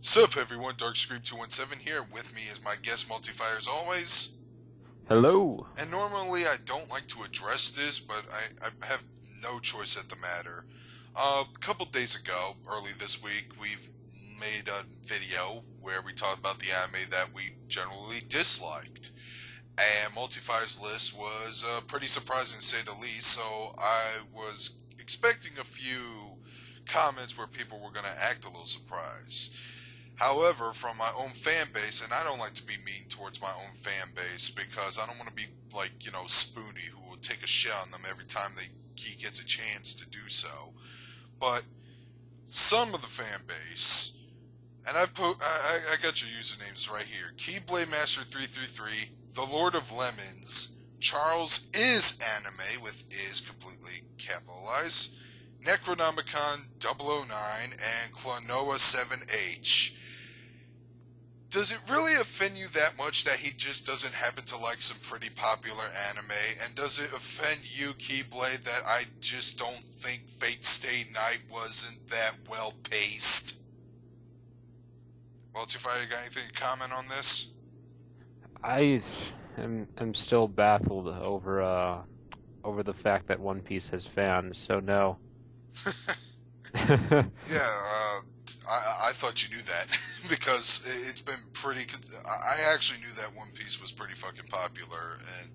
Sup everyone, Darkscream217 here. With me is my guest Multifire as always. Hello. And normally I don't like to address this, but I have no choice at the matter. A couple days ago, early this week, we've made a video where we talked about the anime that we generally disliked. And Multifire's list was pretty surprising to say the least, so I was expecting a few comments where people were going to act a little surprised. However, from my own fan base, and I don't like to be mean towards my own fan base because I don't want to be like, Spoonie who will take a shit on them every time he gets a chance to do so. But some of the fan base, and I got your usernames right here. Keyblade Master 333, The Lord of Lemons, Charles is Anime with is completely capitalized, Necronomicon 009, and Clonoa 7H. Does it really offend you that much that he just doesn't happen to like some pretty popular anime? And does it offend you, Keyblade, that I just don't think Fate Stay Night wasn't that well paced? Multifire, you got anything to comment on this? I am still baffled over the fact that One Piece has fans, so no. Yeah, I thought you knew that because it's been pretty. I actually knew that One Piece was pretty fucking popular, and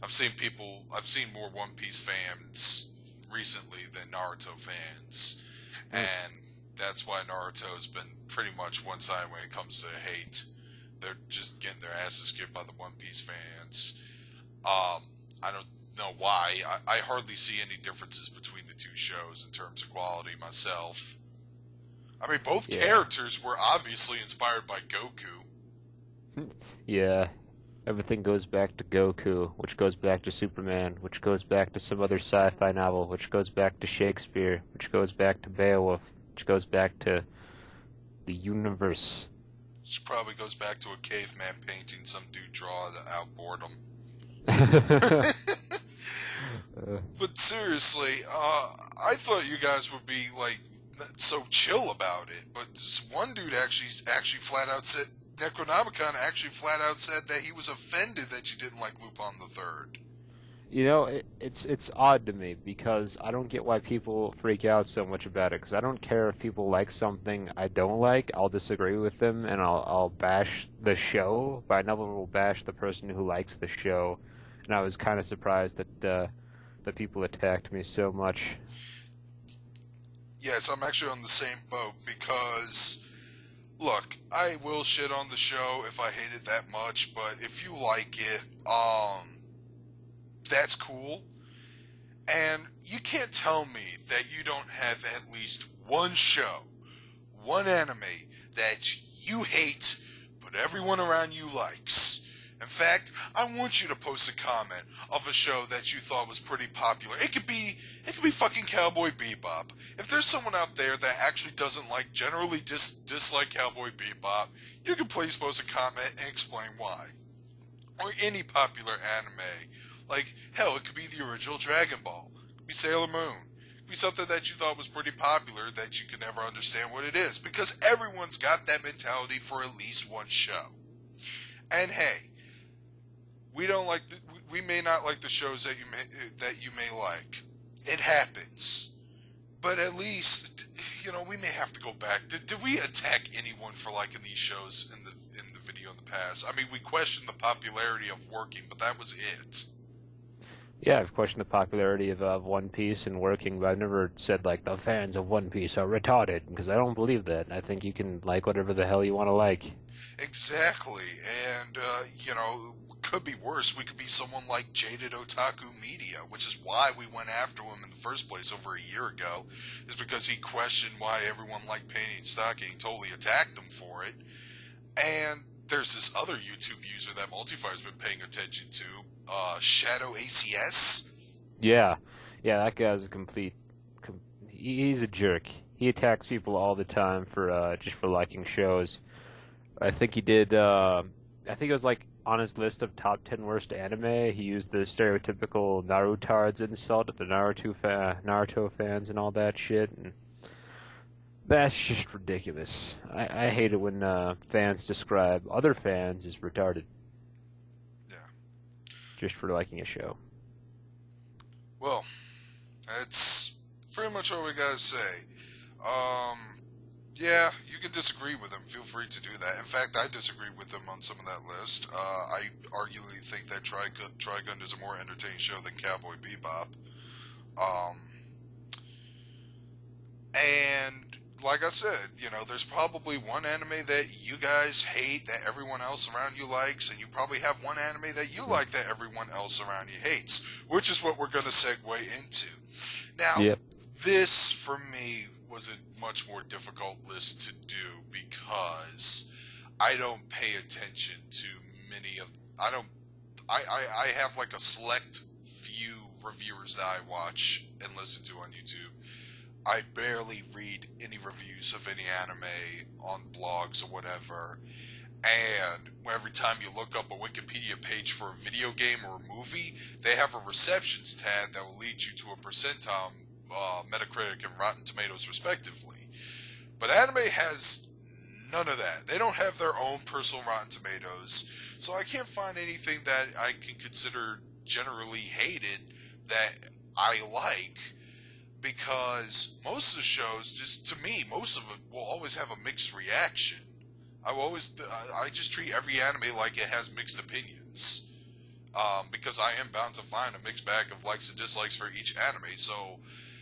I've seen more One Piece fans recently than Naruto fans, and that's why Naruto's been pretty much one-sided when it comes to hate. They're just getting their asses kicked by the One Piece fans. I don't know why. I hardly see any differences between the two shows in terms of quality myself. I mean, both Yeah. characters were obviously inspired by Goku. Yeah. Everything goes back to Goku, which goes back to Superman, which goes back to some other sci-fi novel, which goes back to Shakespeare, which goes back to Beowulf, which goes back to the universe. Which probably goes back to a caveman painting some dude draw out boredom. But seriously, I thought you guys would be like so chill about it, but this one dude actually flat out said Necronomicon actually flat out said that he was offended that you didn't like Lupin the Third. It's odd to me because I don't get why people freak out so much about it. Because I don't care if people like something I don't like. I'll disagree with them and I'll bash the show, but I never will bash the person who likes the show. And I was kind of surprised that the people attacked me so much. Yes, I'm actually on the same boat because look, I will shit on the show if I hate it that much, but if you like it, that's cool. And you can't tell me that you don't have at least one show, one anime that you hate, but everyone around you likes. In fact, I want you to post a comment of a show that you thought was pretty popular. It could be fucking Cowboy Bebop. If there's someone out there that actually doesn't generally dislike Cowboy Bebop, you can please post a comment and explain why. Or any popular anime. Like, hell, it could be the original Dragon Ball. It could be Sailor Moon. It could be something that you thought was pretty popular that you could never understand what it is. Because everyone's got that mentality for at least one show. And hey, we may not like the shows that you may like. It happens. But at least, we may have to go back. Did we attack anyone for liking these shows in the video in the past? I mean, we questioned the popularity of working, but that was it. Yeah, I've questioned the popularity of One Piece and working, but I've never said like the fans of One Piece are retarded because I don't believe that. I think you can like whatever the hell you want to like. Exactly, and could be worse. We could be someone like Jaded Otaku Media, which is why we went after him in the first place over a year ago, is because he questioned why everyone liked painting stocking, totally attacked them for it. And there's this other YouTube user that Multifire's been paying attention to, Shadow ACS. Yeah, yeah, that guy's a he's a jerk. He attacks people all the time for just for liking shows. I think he did. I think it was like on his list of top 10 worst anime. He used the stereotypical Narutards insult at the Naruto fans and all that shit. And That's just ridiculous. I hate it when fans describe other fans as retarded Yeah. just for liking a show. Well, that's pretty much all we gotta say. Um, yeah, you can disagree with him. Feel free to do that. In fact, I disagree with him on some of that list. I arguably think that Trigun is a more entertaining show than Cowboy Bebop. Um, and like I said, there's probably one anime that you guys hate that everyone else around you likes, and you probably have one anime that you like that everyone else around you hates, which is what we're going to segue into. Now, Yep. this, for me, was a much more difficult list to do because I don't pay attention to many of... I have like a select few reviewers that I watch and listen to on YouTube. I barely read any reviews of any anime on blogs or whatever, and every time you look up a Wikipedia page for a video game or a movie, they have a receptions tab that will lead you to a percentile, Metacritic and Rotten Tomatoes respectively. But anime has none of that. They don't have their own personal Rotten Tomatoes, so I can't find anything that I can consider generally hated that I like. Because most of the shows, just to me, most of it will always have a mixed reaction. I just treat every anime like it has mixed opinions. Because I am bound to find a mixed bag of likes and dislikes for each anime. So,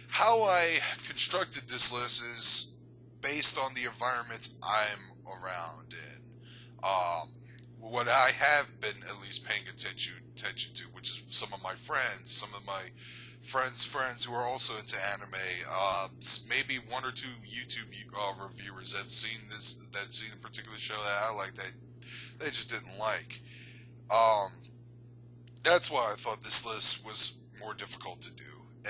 how I constructed this list is based on the environment I'm around in. What I have been at least paying attention to, which is some of my friends, some of my friends who are also into anime, maybe one or two YouTube reviewers have seen a particular show that I like that they just didn't like. That's why I thought this list was more difficult to do.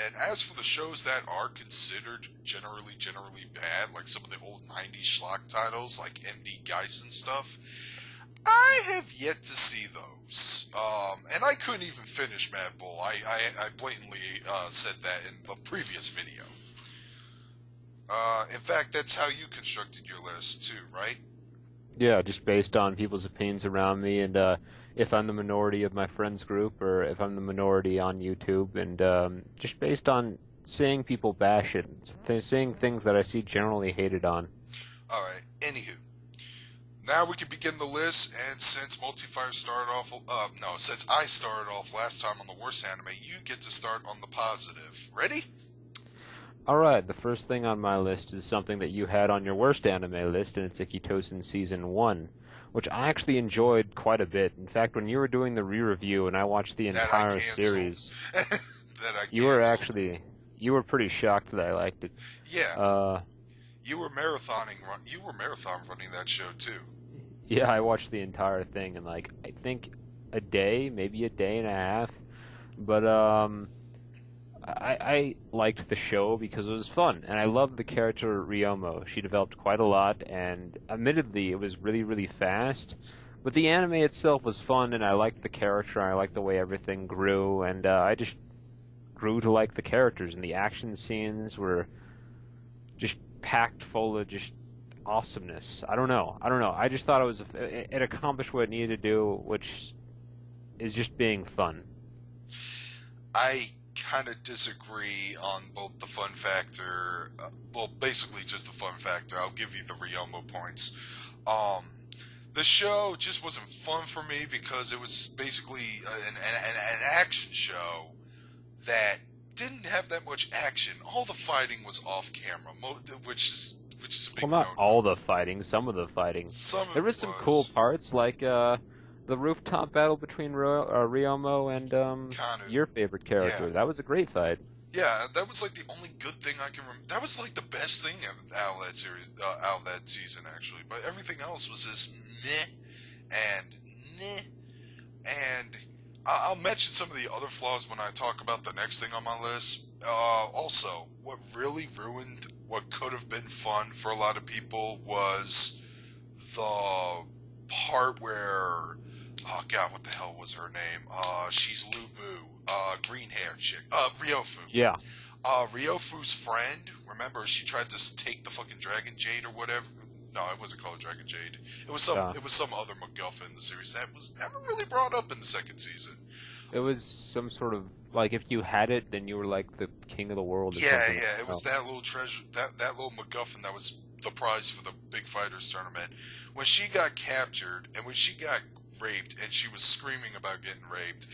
And as for the shows that are considered generally bad, like some of the old 90s schlock titles like MD Geass and stuff, I have yet to see those. And I couldn't even finish Mad Bull. I blatantly said that in the previous video. In fact, that's how you constructed your list too, right? Yeah, just based on people's opinions around me, and if I'm the minority of my friends group, or if I'm the minority on YouTube, and just based on seeing people bash it, seeing things that I see generally hated on. Alright, anywho. Now we can begin the list, and since Multifire started off, since I started off last time on the worst anime, you get to start on the positive. Ready? Alright, the first thing on my list is something that you had on your worst anime list, and it's Ikki Tousen Season 1, which I actually enjoyed quite a bit. In fact, when you were doing the re-review and I watched the entire series, you were pretty shocked that I liked it. Yeah. You were marathon running that show too. Yeah, I watched the entire thing in like I think a day, maybe a day and a half. But I liked the show because it was fun, and I loved the character Ryomo. She developed quite a lot, and admittedly, it was really fast. But the anime itself was fun, and I liked the character. I liked the way everything grew, and I just grew to like the characters, and the action scenes were just packed full of just awesomeness. I don't know. I just thought it accomplished what it needed to do, which is just being fun. I kind of disagree on both the fun factor, basically just the fun factor. I'll give you the Ryomo points. The show just wasn't fun for me because it was basically an action show that didn't have that much action. All the fighting was off camera, which is a big Well, not no-no. all the fighting, some of the fighting. There was some cool parts, like the rooftop battle between Ryomo and your favorite character. Yeah. That was a great fight. Yeah, that was like the only good thing I can remember. That was like the best thing out of that series, out of that season, actually. But everything else was just meh and meh. And I'll mention some of the other flaws when I talk about the next thing on my list. Also, what really ruined what could have been fun for a lot of people was the part where, oh god, what the hell was her name? She's Lubu, green hair chick, Ryofu. Yeah. Ryofu's friend, remember she tried to take the fucking Dragon Jade or whatever? No, it wasn't called Dragon Jade. It was some Yeah. other MacGuffin in the series that was never really brought up in the second season. It was some sort of like if you had it, then you were like the king of the world or Yeah, something. yeah, it was that little treasure, that little MacGuffin that was the prize for the Big Fighters tournament. When she got captured and when she got raped and she was screaming about getting raped,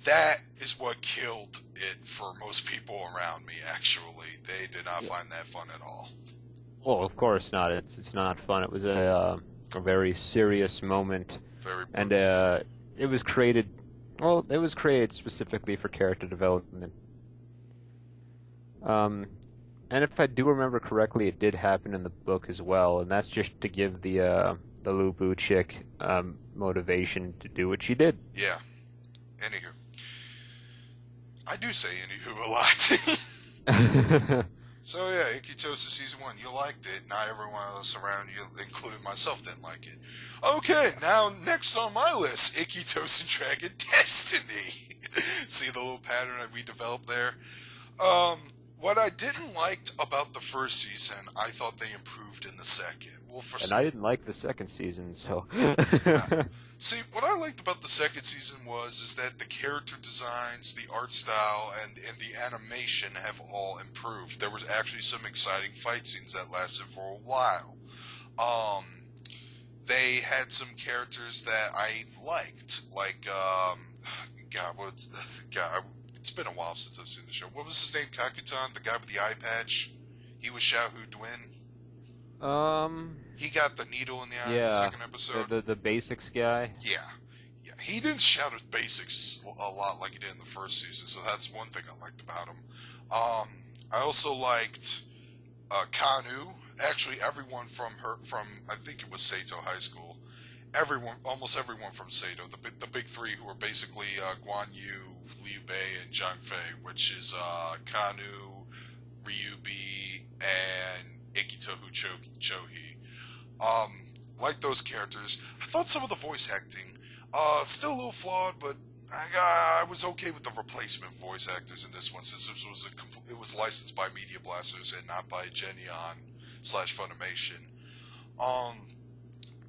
that is what killed it for most people around me. Actually, they did not find that fun at all. Well, of course not. It's not fun. It was a very serious moment, Very. and it was created. Well, it was created specifically for character development. Um, and if I do remember correctly, it did happen in the book as well, and that's just to give the Lubu chick motivation to do what she did. Yeah. Anywho, I do say anywho a lot. So yeah, Ikki Tousen season 1, you liked it. Not everyone else around you, including myself, didn't like it. Okay, now next on my list, Ikki Tousen Dragon Destiny. See the little pattern that we developed there? What I didn't like about the first season, I thought they improved in the second. Well, And I didn't like the second season, so. Yeah. See, what I liked about the second season is that the character designs, the art style, and the animation have all improved. There was actually some exciting fight scenes that lasted for a while. They had some characters that I liked, like God, it's been a while since I've seen the show. What was his name? Kakutan, the guy with the eye patch. He was Xiaohu Dwin. He got the needle in the eye in the second episode. The basics guy. Yeah. He didn't shout his basics a lot like he did in the first season, so that's one thing I liked about him. I also liked Kanu. Actually, everyone from I think it was Sato High School. Almost everyone from Sato, the big three who are basically Guan Yu, Liu Bei, and Zhang Fei, which is Kanu, Ryubi, and Ikitohu Chohi. Like those characters. I thought some of the voice acting, still a little flawed, but I was okay with the replacement voice actors in this one, since this was it was licensed by Media Blasters and not by Genion/Funimation.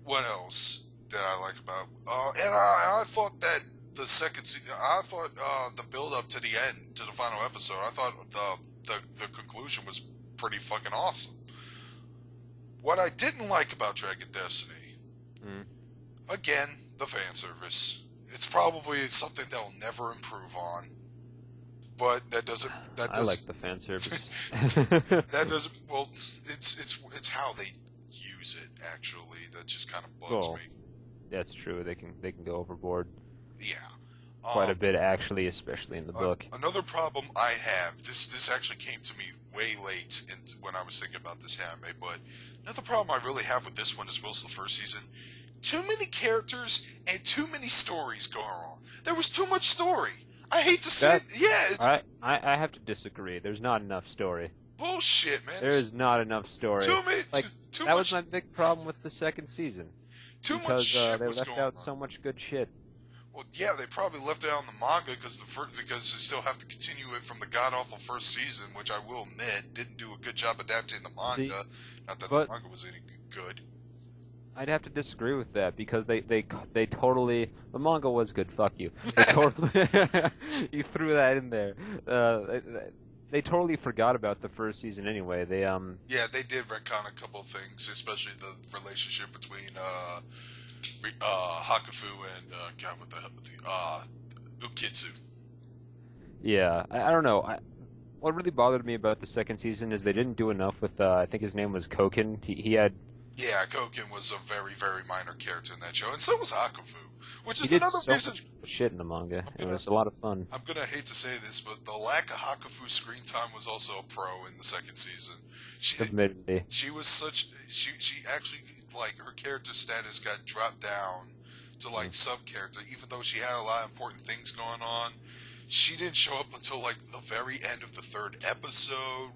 What else did I like about? And I thought that the second season, I thought the build up to the end, to the final episode, I thought the conclusion was pretty fucking awesome. What I didn't like about Dragon Destiny, again, the fan service. It's probably something they'll never improve on, but that doesn't. I like the fan service. That doesn't. Well, it's how they use it actually that just kind of bugs me. That's true. They can go overboard. Yeah. Quite a bit, actually, especially in the book. Another problem I have, this actually came to me way late when I was thinking about this anime, but another problem I really have with this one, as well as the first season, too many characters and too many stories going on. There was too much story. I hate to say it. Yeah. I have to disagree. There's not enough story. Bullshit, man. There is not enough story. Too many. That was my big problem with the second season. Too much shit they was left going out on. so much good shit. Well, yeah, they probably left it out in the manga because they still have to continue it from the god-awful first season, which I will admit didn't do a good job adapting the manga. Not that the manga was any good. I'd have to disagree with that because they totally, the manga was good. Fuck you. They totally you threw that in there. They totally forgot about the first season anyway. Yeah, they did retcon a couple of things, especially the relationship between Hakufu and God, what the hell, Ukitsu. Yeah, I don't know. What really bothered me about the second season is they didn't do enough with. I think his name was Koken. He had. Yeah, Koken was a very, very minor character in that show, and so was Hakufu, which is he did another so reason. Much shit in the manga. It was a lot of fun. I'm gonna hate to say this, but the lack of Hakufu screen time was also a pro in the second season. Admittedly. She was such. She actually, like, her character status got dropped down to like sub character, even though she had a lot of important things going on. She didn't show up until like the very end of the third episode.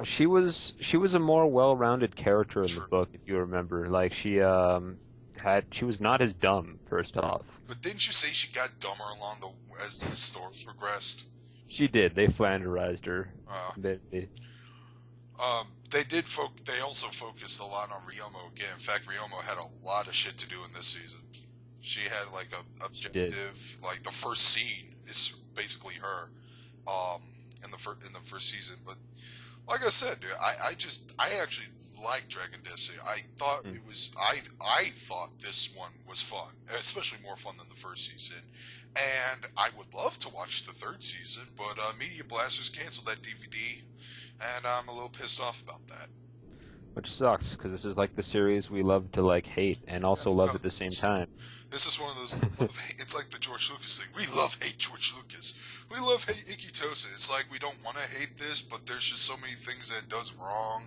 She was a more well-rounded character in the book, if you remember. Like she was not as dumb first off. But didn't you say she got dumber as the story progressed? She did. They flanderized her. Uh, They- they also focused a lot on Ryomo again. In fact, Ryomo had a lot of shit to do in this season. She had like a She did. objective, like the first scene is basically her, um, in the first season. But like I said, dude, I actually like Dragon Destiny. Mm. I thought this one was fun, especially more fun than the first season. And I would love to watch the third season, but Media Blasters canceled that DVD, and I'm a little pissed off about that. Which sucks, because this is like the series we love to like hate and also love at the same time. This is one of those. It's like the George Lucas thing. We love hate George Lucas. We love hate Ikki Tousen. It's like we don't want to hate this, but there's just so many things that it does wrong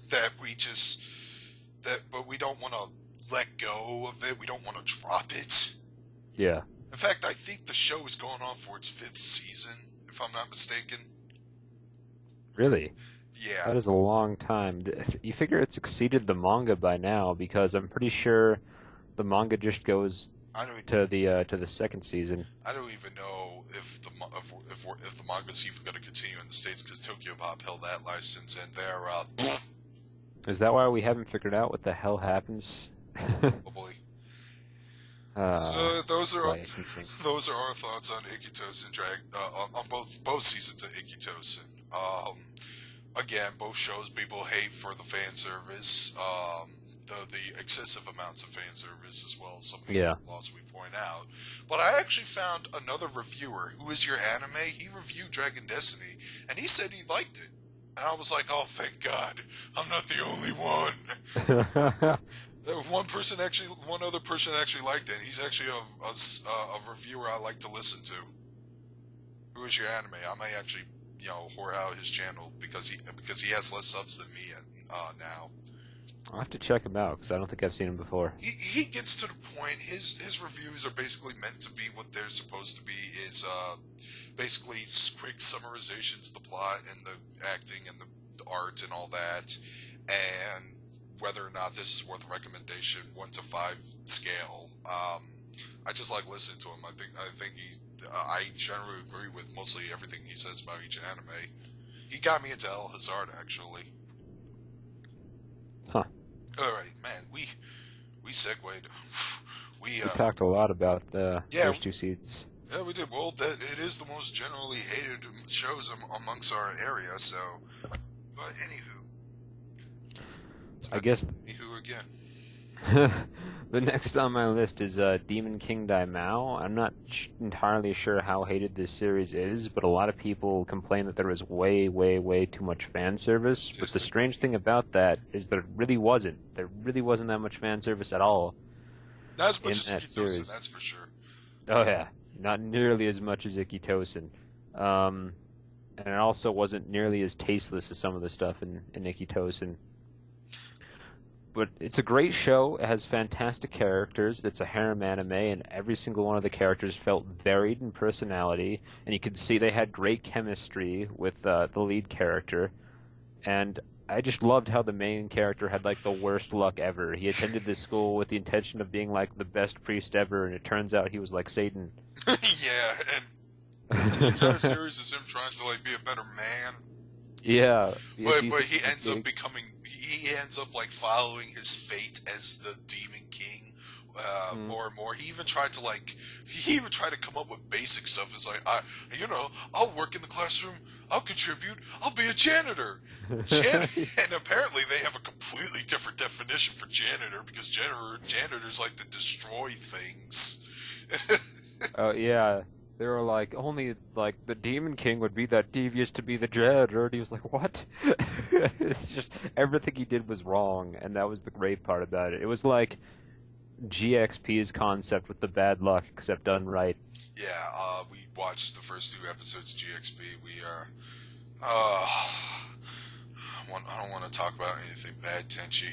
that but we don't want to let go of it. We don't want to drop it. Yeah. In fact, I think the show is going on for its 5th season, if I'm not mistaken. Really? Yeah. That is a long time. You figure it's exceeded the manga by now, because I'm pretty sure the manga just goes to the second season. I don't even know if the manga's even going to continue in the States, because Tokyo Pop held that license, and they're Is that why we haven't figured out what the hell happens? probably. So those are licensing. our thoughts on Ikki Tousen on both seasons of Ikki Tousen. Again, both shows people hate for the fan service, the excessive amounts of fan service, as well as some of the flaws we point out. But I actually found another reviewer who is your anime. He reviewed Dragon Destiny, and he said he liked it. And I was like, oh, thank God, I'm not the only one. One other person actually liked it. He's actually a reviewer I like to listen to. Who is your anime? I may actually, whore out his channel because he has less subs than me now. I'll have to check him out, because I don't think I've seen him before. He gets to the point. His reviews are basically meant to be what they're supposed to be. Is basically quick summarizations, the plot and the acting and the art and all that, and whether or not this is worth a recommendation, 1 to 5 scale. I just like listening to him. I generally agree with mostly everything he says about each anime. He got me into El Hazard, actually. Huh. All right, man. We segued. We talked a lot about the first 2 seasons. Yeah, we did. Well, it is the most generally hated shows amongst our area. So, but anywho, I guess. Anywho again. The next on my list is Demon King Daimao. I'm not entirely sure how hated this series is, but a lot of people complain that there was way, way, way too much fan service. But the strange thing about that is there really wasn't. There really wasn't that much fan service at all. Not as much as Ikki Tousen, that's for sure. Oh yeah, not nearly as much as Ikki Tousen. And it also wasn't nearly as tasteless as some of the stuff in Ikki Tousen. But it's a great show. It has fantastic characters. It's a harem anime, and every single one of the characters felt varied in personality. And you could see they had great chemistry with the lead character. And I just loved how the main character had like the worst luck ever. He attended this school with the intention of being like the best priest ever, and it turns out he was like Satan. Yeah, and the entire series is him trying to like be a better man. Yeah, but he ends up like following his fate as the Demon King more and more. He even tried to come up with basic stuff. It's like I'll work in the classroom, I'll contribute, I'll be a janitor. And apparently they have a completely different definition for janitor, because janitors like to destroy things. Oh yeah. They were like, only, like, the Demon King would be that devious to be the janitor, and he was like, what? It's just, everything he did was wrong, and that was the great part about it. It was like GXP's concept with the bad luck, except done right. Yeah, we watched the first 2 episodes of GXP. I don't want to talk about anything bad, Tenchi.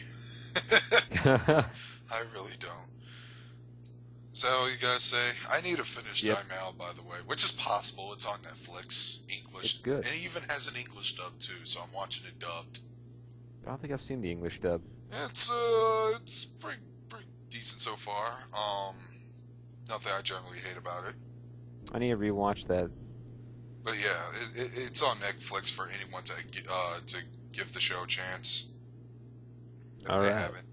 I really don't. So you guys say, I need to finish Daimao, by the way, which is possible. It's on Netflix, English. It's good. And it even has an English dub too, so I'm watching it dubbed. I don't think I've seen the English dub. It's pretty decent so far. Nothing I generally hate about it. I need to rewatch that. But yeah, it's on Netflix for anyone to give the show a chance if All they right. haven't.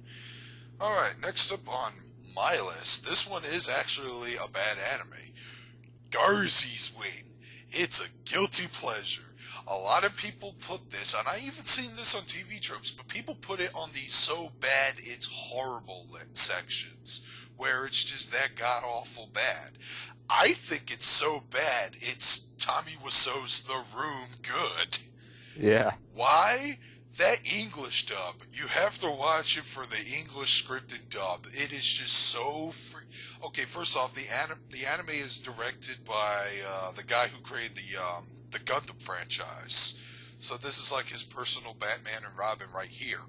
All right, next up on my list, this one is actually a bad anime. Garzey's Wing. It's a guilty pleasure. A lot of people put this, and I even seen this on TV tropes, but people put it on the so bad it's horrible sections, where it's just that god awful bad. I think it's so bad it's Tommy Wiseau's The Room good. Yeah. Why? That English dub. You have to watch it for the English scripted dub. It is just so free. Okay, first off, the anime is directed by the guy who created the Gundam franchise. So this is like his personal Batman and Robin right here.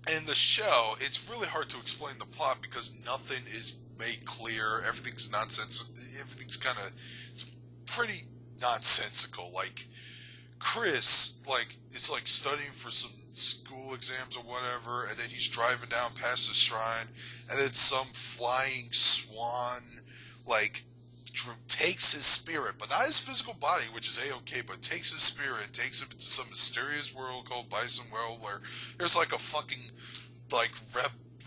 In the show, it's really hard to explain the plot because nothing is made clear. Everything's nonsense. Everything's kind of, it's pretty nonsensical. Like Chris, like, is like studying for some school exams or whatever, and then he's driving down past the shrine, and then some flying swan, like, takes his spirit, but not his physical body, which is a-okay, but takes his spirit, takes him into some mysterious world called Bison World, where there's like a fucking, like,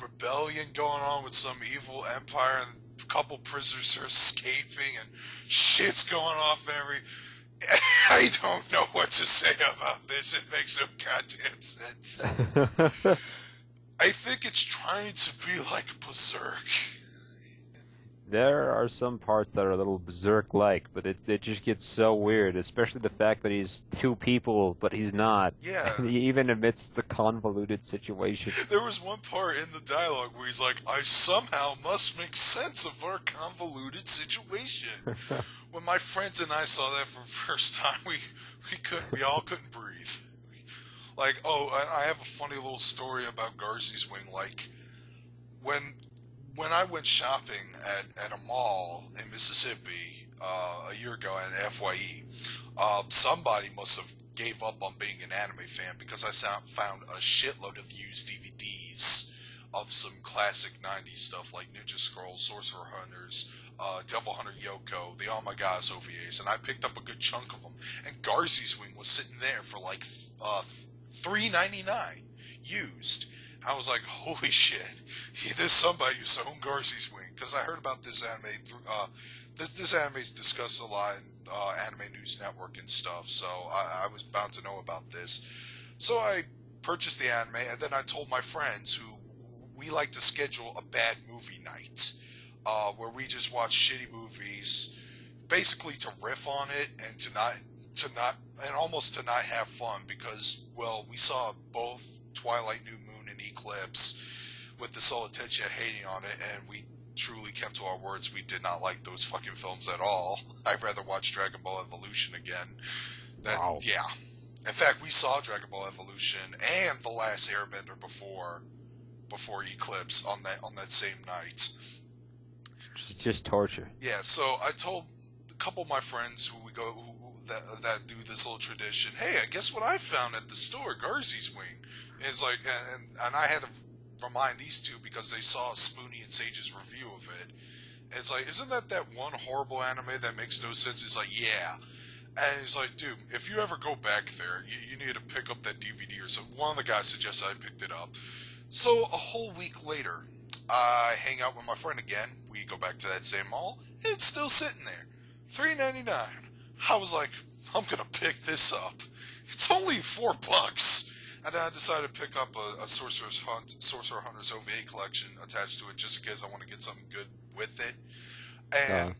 rebellion going on with some evil empire, and a couple prisoners are escaping, and shit's going off every... I don't know what to say about this. It makes no goddamn sense. I think it's trying to be like Berserk. There are some parts that are a little berserk-like, but it just gets so weird, especially the fact that he's two people, but he's not. Yeah. And he even admits it's a convoluted situation. There was one part in the dialogue where he's like, I somehow must make sense of our convoluted situation. When my friends and I saw that for the first time, we all couldn't breathe. Like, oh, I have a funny little story about Garzey's Wing. Like, when I went shopping at a mall in Mississippi a year ago at FYE, somebody must have gave up on being an anime fan because I found a shitload of used DVDs of some classic 90s stuff like Ninja Scrolls, Sorcerer Hunters, Devil Hunter Yoko, the Oh My Gods OVAs, and I picked up a good chunk of them. And Garzey's Wing was sitting there for like $3.99 used. I was like, holy shit, there's somebody who's owned Garzey's Wing, because I heard about this anime through, this anime's discussed a lot in Anime News Network and stuff, so I was bound to know about this. So I purchased the anime, and then I told my friends who we like to schedule a bad movie night, where we just watch shitty movies, basically to riff on it and almost to not have fun because, well, we saw both Twilight, New Moon, and Eclipse with the sole intention of hating on it, and we truly kept to our words. We did not like those fucking films at all. I'd rather watch Dragon Ball Evolution again. Wow. Yeah. In fact, we saw Dragon Ball Evolution and The Last Airbender before Eclipse on that same night. Just torture. Yeah, so I told a couple of my friends that do this little tradition, hey, I guess what I found at the store, Garzey's Wing. And it's like, and I had to remind these two because they saw Spoonie and Sage's review of it. And it's like, isn't that one horrible anime that makes no sense? It's like, yeah. And he's like, dude, if you ever go back there, you need to pick up that DVD or something. One of the guys suggested I picked it up. So a whole week later, I hang out with my friend again. We go back to that same mall. It's still sitting there. $3.99. I was like, I'm gonna pick this up. It's only $4. And then I decided to pick up a Sorcerer Hunter's OVA collection attached to it just in case I want to get something good with it. And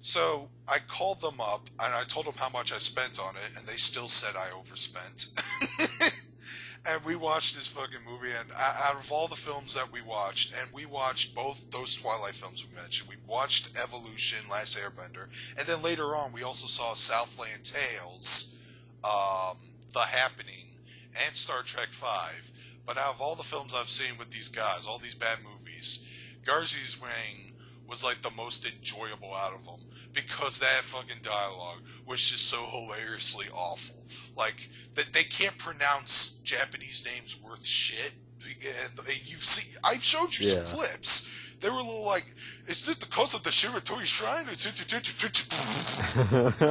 so I called them up and I told them how much I spent on it, and they still said I overspent. And we watched this fucking movie, and out of all the films that we watched, and we watched both those Twilight films we mentioned, we watched Evolution, Last Airbender, and then later on we also saw Southland Tales, The Happening, and Star Trek V. But out of all the films I've seen with these guys, all these bad movies, Garzey's Wing was like the most enjoyable out of them, because that fucking dialogue was just so hilariously awful. Like, they can't pronounce Japanese names worth shit. And you've seen, I've showed you some clips. They were a little like, is this the cause of the Shiratori Shrine?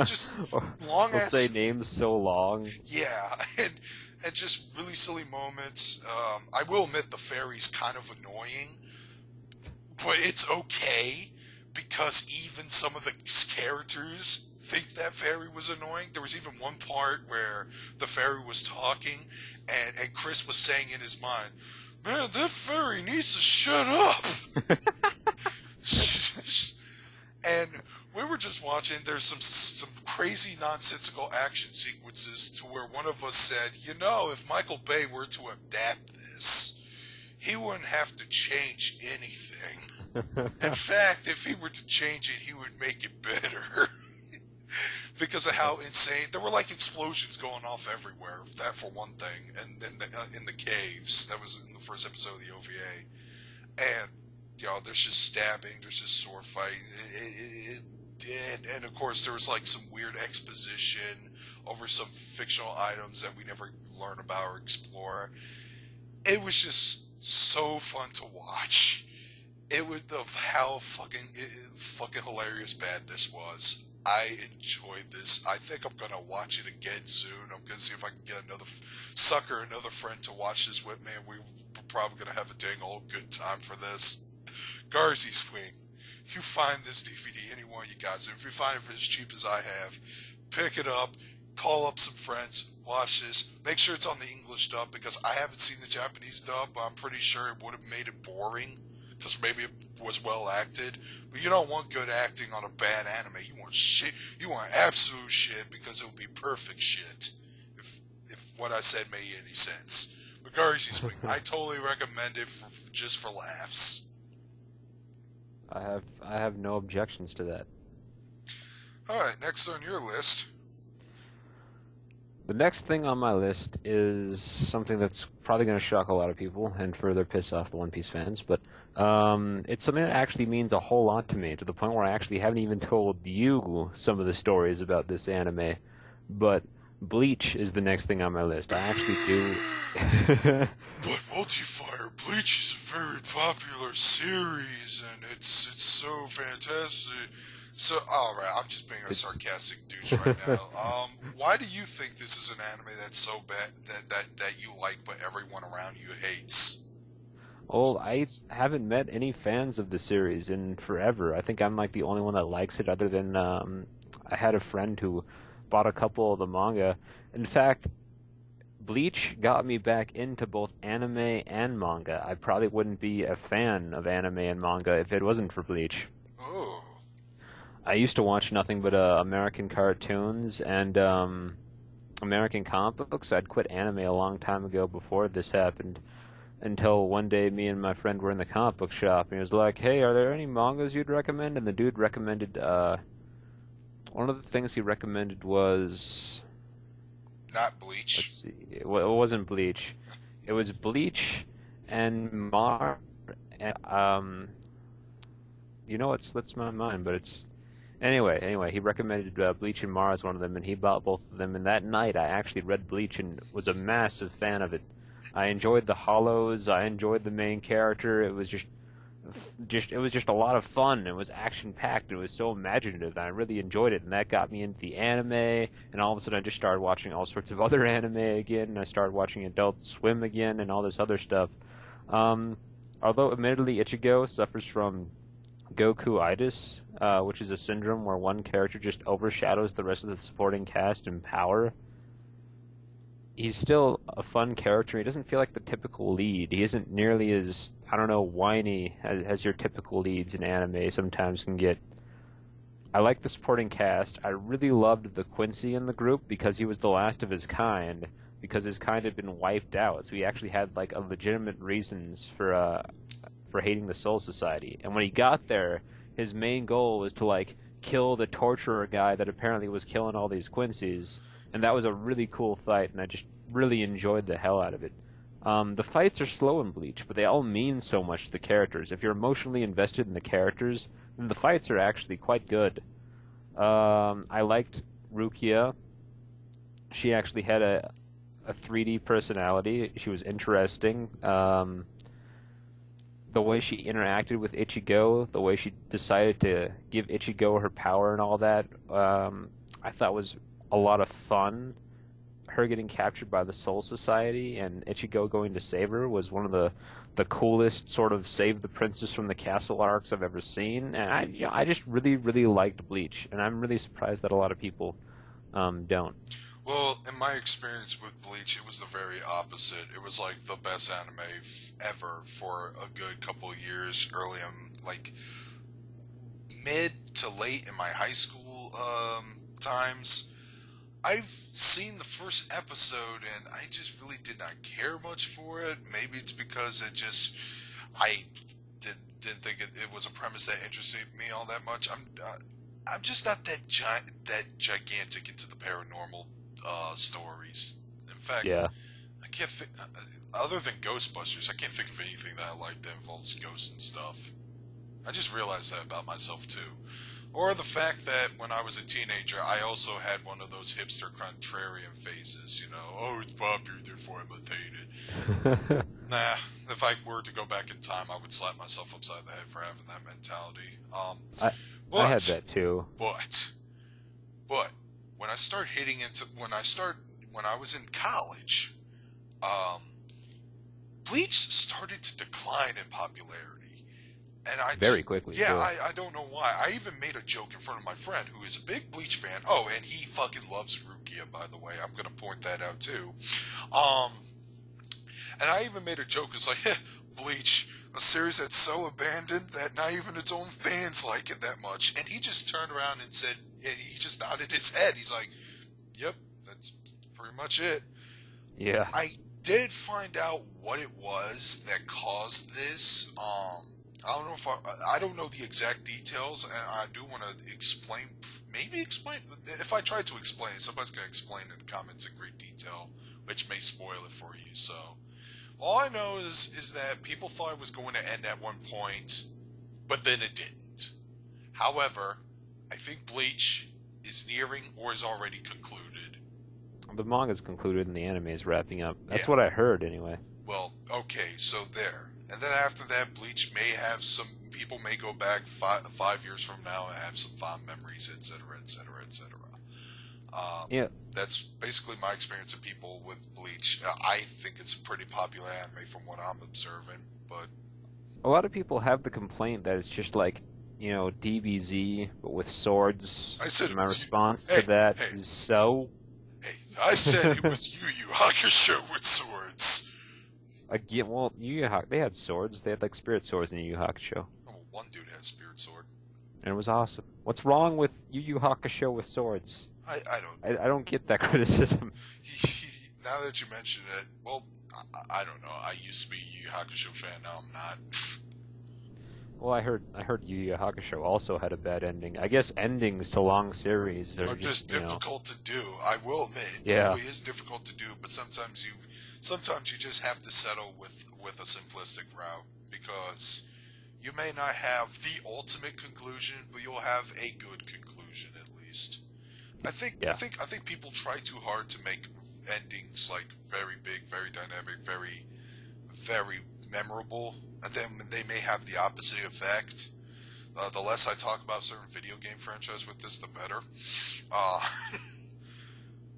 Just long They'll say ass. names so long. Yeah, and just really silly moments. I will admit the fairy's kind of annoying, but it's okay because even some of the characters think that fairy was annoying. There was even one part where the fairy was talking, and Chris was saying in his mind, "Man, that fairy needs to shut up." And we were just watching. There's some crazy nonsensical action sequences to where one of us said, "You know, if Michael Bay were to adapt this, he wouldn't have to change anything. In fact, if he were to change it, he would make it better." Because of how insane. There were like explosions going off everywhere. That for one thing, and in the caves. That was in the first episode of the OVA. And there's just stabbing. There's just sword fighting. And of course, there was like some weird exposition over some fictional items that we never learn about or explore. It was just so fun to watch. It was how fucking hilarious bad this was. I enjoyed this. I think I'm gonna watch it again soon. I'm gonna see if I can get another friend to watch this with me. And we're probably gonna have a dang old good time for this. Garzey Swing. You find this DVD, any one of you guys, and if you find it for as cheap as I have, pick it up, call up some friends, watch this. Make sure it's on the English dub because I haven't seen the Japanese dub, but I'm pretty sure it would have made it boring because maybe it was well acted. But you don't want good acting on a bad anime. You want shit. You want absolute shit because it will be perfect shit. If what I said made any sense. But Garzey Swing, I totally recommend it just for laughs. I have no objections to that. Alright, next on your list. The next thing on my list is something that's probably going to shock a lot of people and further piss off the One Piece fans, but it's something that actually means a whole lot to me, to the point where I actually haven't even told you some of the stories about this anime, but Bleach is the next thing on my list. I actually do... But Multifire, Bleach is a very popular series, and it's so fantastic. So, alright, I'm just being a sarcastic douche right now. Why do you think this is an anime that's so bad that you like, but everyone around you hates? Well, I haven't met any fans of the series in forever. I think I'm like the only one that likes it, other than I had a friend who bought a couple of the manga. In fact, Bleach got me back into both anime and manga. I probably wouldn't be a fan of anime and manga if it wasn't for Bleach. Oh. I used to watch nothing but American cartoons and American comic books. I'd quit anime a long time ago before this happened, until one day me and my friend were in the comic book shop, and he was like, "Hey, are there any mangas you'd recommend?" And the dude recommended, one of the things he recommended was... Not Bleach. Let's see. It wasn't Bleach. It was Bleach and Mar... it slips my mind, but it's... Anyway, he recommended Bleach and Mara as one of them, and he bought both of them. And that night, I actually read Bleach and was a massive fan of it. I enjoyed the hollows. I enjoyed the main character. It was it was just a lot of fun. It was action packed. It was so imaginative. And I really enjoyed it, and that got me into the anime. And all of a sudden, I just started watching all sorts of other anime again. And I started watching Adult Swim again, and all this other stuff. Although, admittedly, Ichigo suffers from Goku-itis, which is a syndrome where one character just overshadows the rest of the supporting cast in power. He's still a fun character. He doesn't feel like the typical lead. He isn't nearly as, whiny as your typical leads in anime sometimes can get. I like the supporting cast. I really loved the Quincy in the group because he was the last of his kind, because his kind had been wiped out. So he actually had like a legitimate reasons for hating the Soul Society. And when he got there, his main goal was to like kill the torturer guy that apparently was killing all these Quincy's. And that was a really cool fight, and I just really enjoyed the hell out of it. The fights are slow in Bleach, but they all mean so much to the characters. If you're emotionally invested in the characters, then the fights are actually quite good. I liked Rukia. She actually had a 3D personality. She was interesting. the way she interacted with Ichigo, the way she decided to give Ichigo her power and all that, I thought was a lot of fun. Her getting captured by the Soul Society and Ichigo going to save her was one of the coolest sort of save the princess from the castle arcs I've ever seen. And I just really, really liked Bleach, and I'm really surprised that a lot of people don't. Well, in my experience with Bleach, it was the very opposite. It was like the best anime ever for a good couple of years early in, like, mid to late in my high school times. I've seen the first episode and I just really did not care much for it. Maybe it's because I didn't think it was a premise that interested me all that much. I'm just not that gigantic into the paranormal stories. In fact, Yeah. I can't think, other than Ghostbusters, I can't think of anything that I like that involves ghosts and stuff. I just realized that about myself too. Or the fact that when I was a teenager, I also had one of those hipster contrarian phases, you know, oh, it's popular, therefore I must hate it. Nah, if I were to go back in time, I would slap myself upside the head for having that mentality. I I had that too. But, when I start hitting into, when I was in college, um, Bleach started to decline in popularity. And Very quickly, yeah, too. I don't know why. I even made a joke in front of my friend who is a big Bleach fan. Oh, and he fucking loves Rukia, by the way. I'm gonna point that out too. Um, and I even made a joke. It's like, Bleach, a series that's so abandoned that not even its own fans like it that much. And he just turned around and said, he just nodded his head. He's like, yep, that's pretty much it. Yeah. I did find out what it was that caused this. I don't know if I don't know the exact details, and I do want to explain. Maybe explain. If I try to explain it, somebody's gonna explain in the comments in great detail, which may spoil it for you. So, all I know is that people thought it was going to end at one point, but then it didn't. However, I think Bleach is nearing or is already concluded. The manga's concluded and the anime is wrapping up. That's Yeah. what I heard, anyway. Well, okay, so there. And then after that, Bleach may have some people may go back 5 years from now and have some fond memories, etc., etc., etc. Yeah. That's basically my experience of people with Bleach. I think it's a pretty popular anime from what I'm observing, but A lot of people have the complaint that it's just like, DBZ, but with swords. I said it My was you. response Hey, to that hey, is so. hey, I said it was Yu Yu Hakusho with swords. Again, well, they had swords. They had like spirit swords in Yu Yu Hakusho, Oh, well, one dude has Spirit Sword. and it was awesome. What's wrong with Yu Yu Hakusho with swords? I don't. I don't get that criticism. Now that you mention it, well, I don't know. I used to be a Yu Yu Hakusho fan. Now I'm not. Well, I heard Yu Yu Hakusho also had a bad ending. I guess endings to long series Are are just just, difficult to do. I will admit, it Yeah. really is difficult to do. But sometimes you just have to settle with a simplistic route because you may not have the ultimate conclusion, but you'll have a good conclusion at least. I Yeah. think people try too hard to make endings like very big, very dynamic, very very memorable, and then they may have the opposite effect. The less I talk about certain video game franchise with this, the better. Uh,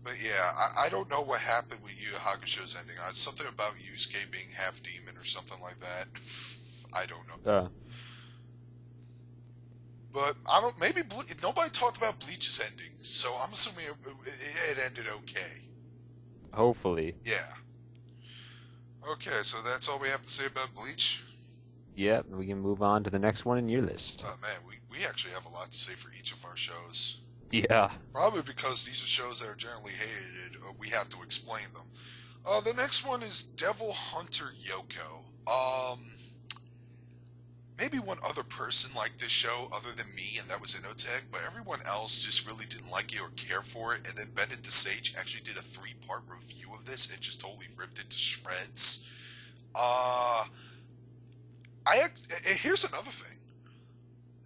but yeah, I don't know what happened with Yu Yu Hakusho's ending. Something about Yusuke being half demon or something like that. I don't know. But I don't. Maybe nobody talked about Bleach's ending, so I'm assuming it ended okay. Hopefully. Yeah. Okay, so that's all we have to say about Bleach. Yeah, we can move on to the next one in your list. Oh man, we actually have a lot to say for each of our shows. Yeah. Probably because these are shows that are generally hated, we have to explain them. The next one is Devil Hunter Yoko. Maybe one other person liked this show other than me, and that was Inotech, but everyone else just really didn't like it or care for it, and then Bennett DeSage actually did a 3-part review of this and just totally ripped it to shreds. Here's another thing.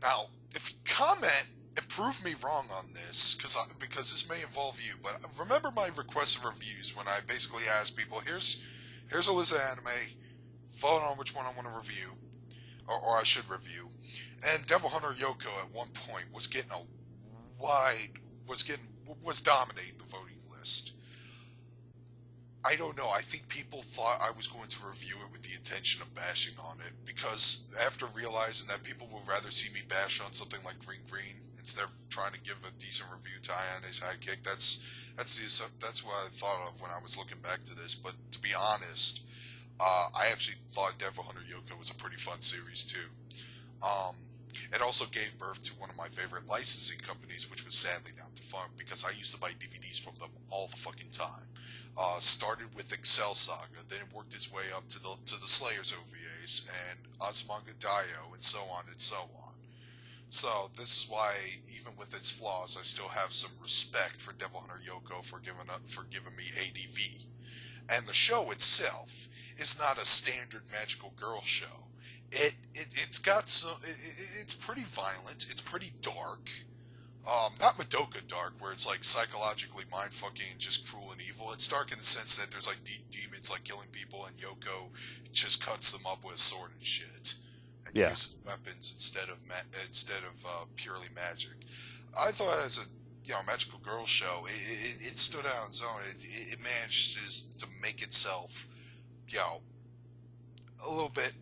Now, if you comment and prove me wrong on this, because this may involve you, but remember my request of reviews when I basically asked people, here's a list of anime, vote on which one I want to review. or I should review. And Devil Hunter Yoko at one point was getting a wide, was dominating the voting list. I don't know. I think people thought I was going to review it with the intention of bashing on it, because after realizing that people would rather see me bash on something like Green Green instead of trying to give a decent review to Ayane's Sidekick, that's what I thought of when I was looking back to this. But to be honest, I actually thought Devil Hunter Yoko was a pretty fun series too. It also gave birth to one of my favorite licensing companies, which was sadly now defunct, because I used to buy DVDs from them all the fucking time. Started with Excel Saga, then it worked its way up to the Slayers OVAs and Azumanga Daioh, and so on and so on. So this is why, even with its flaws, I still have some respect for Devil Hunter Yoko for giving me ADV. And the show itself is not a standard magical girl show. It's got some. It's pretty violent. It's pretty dark. Not Madoka dark, where it's like psychologically mindfucking and just cruel and evil. It's dark in the sense that there's like demons like killing people, and Yoko just cuts them up with a sword and shit, and uses weapons instead of purely magic. I thought as a magical girl show, it stood out on its own. It managed to make itself a little bit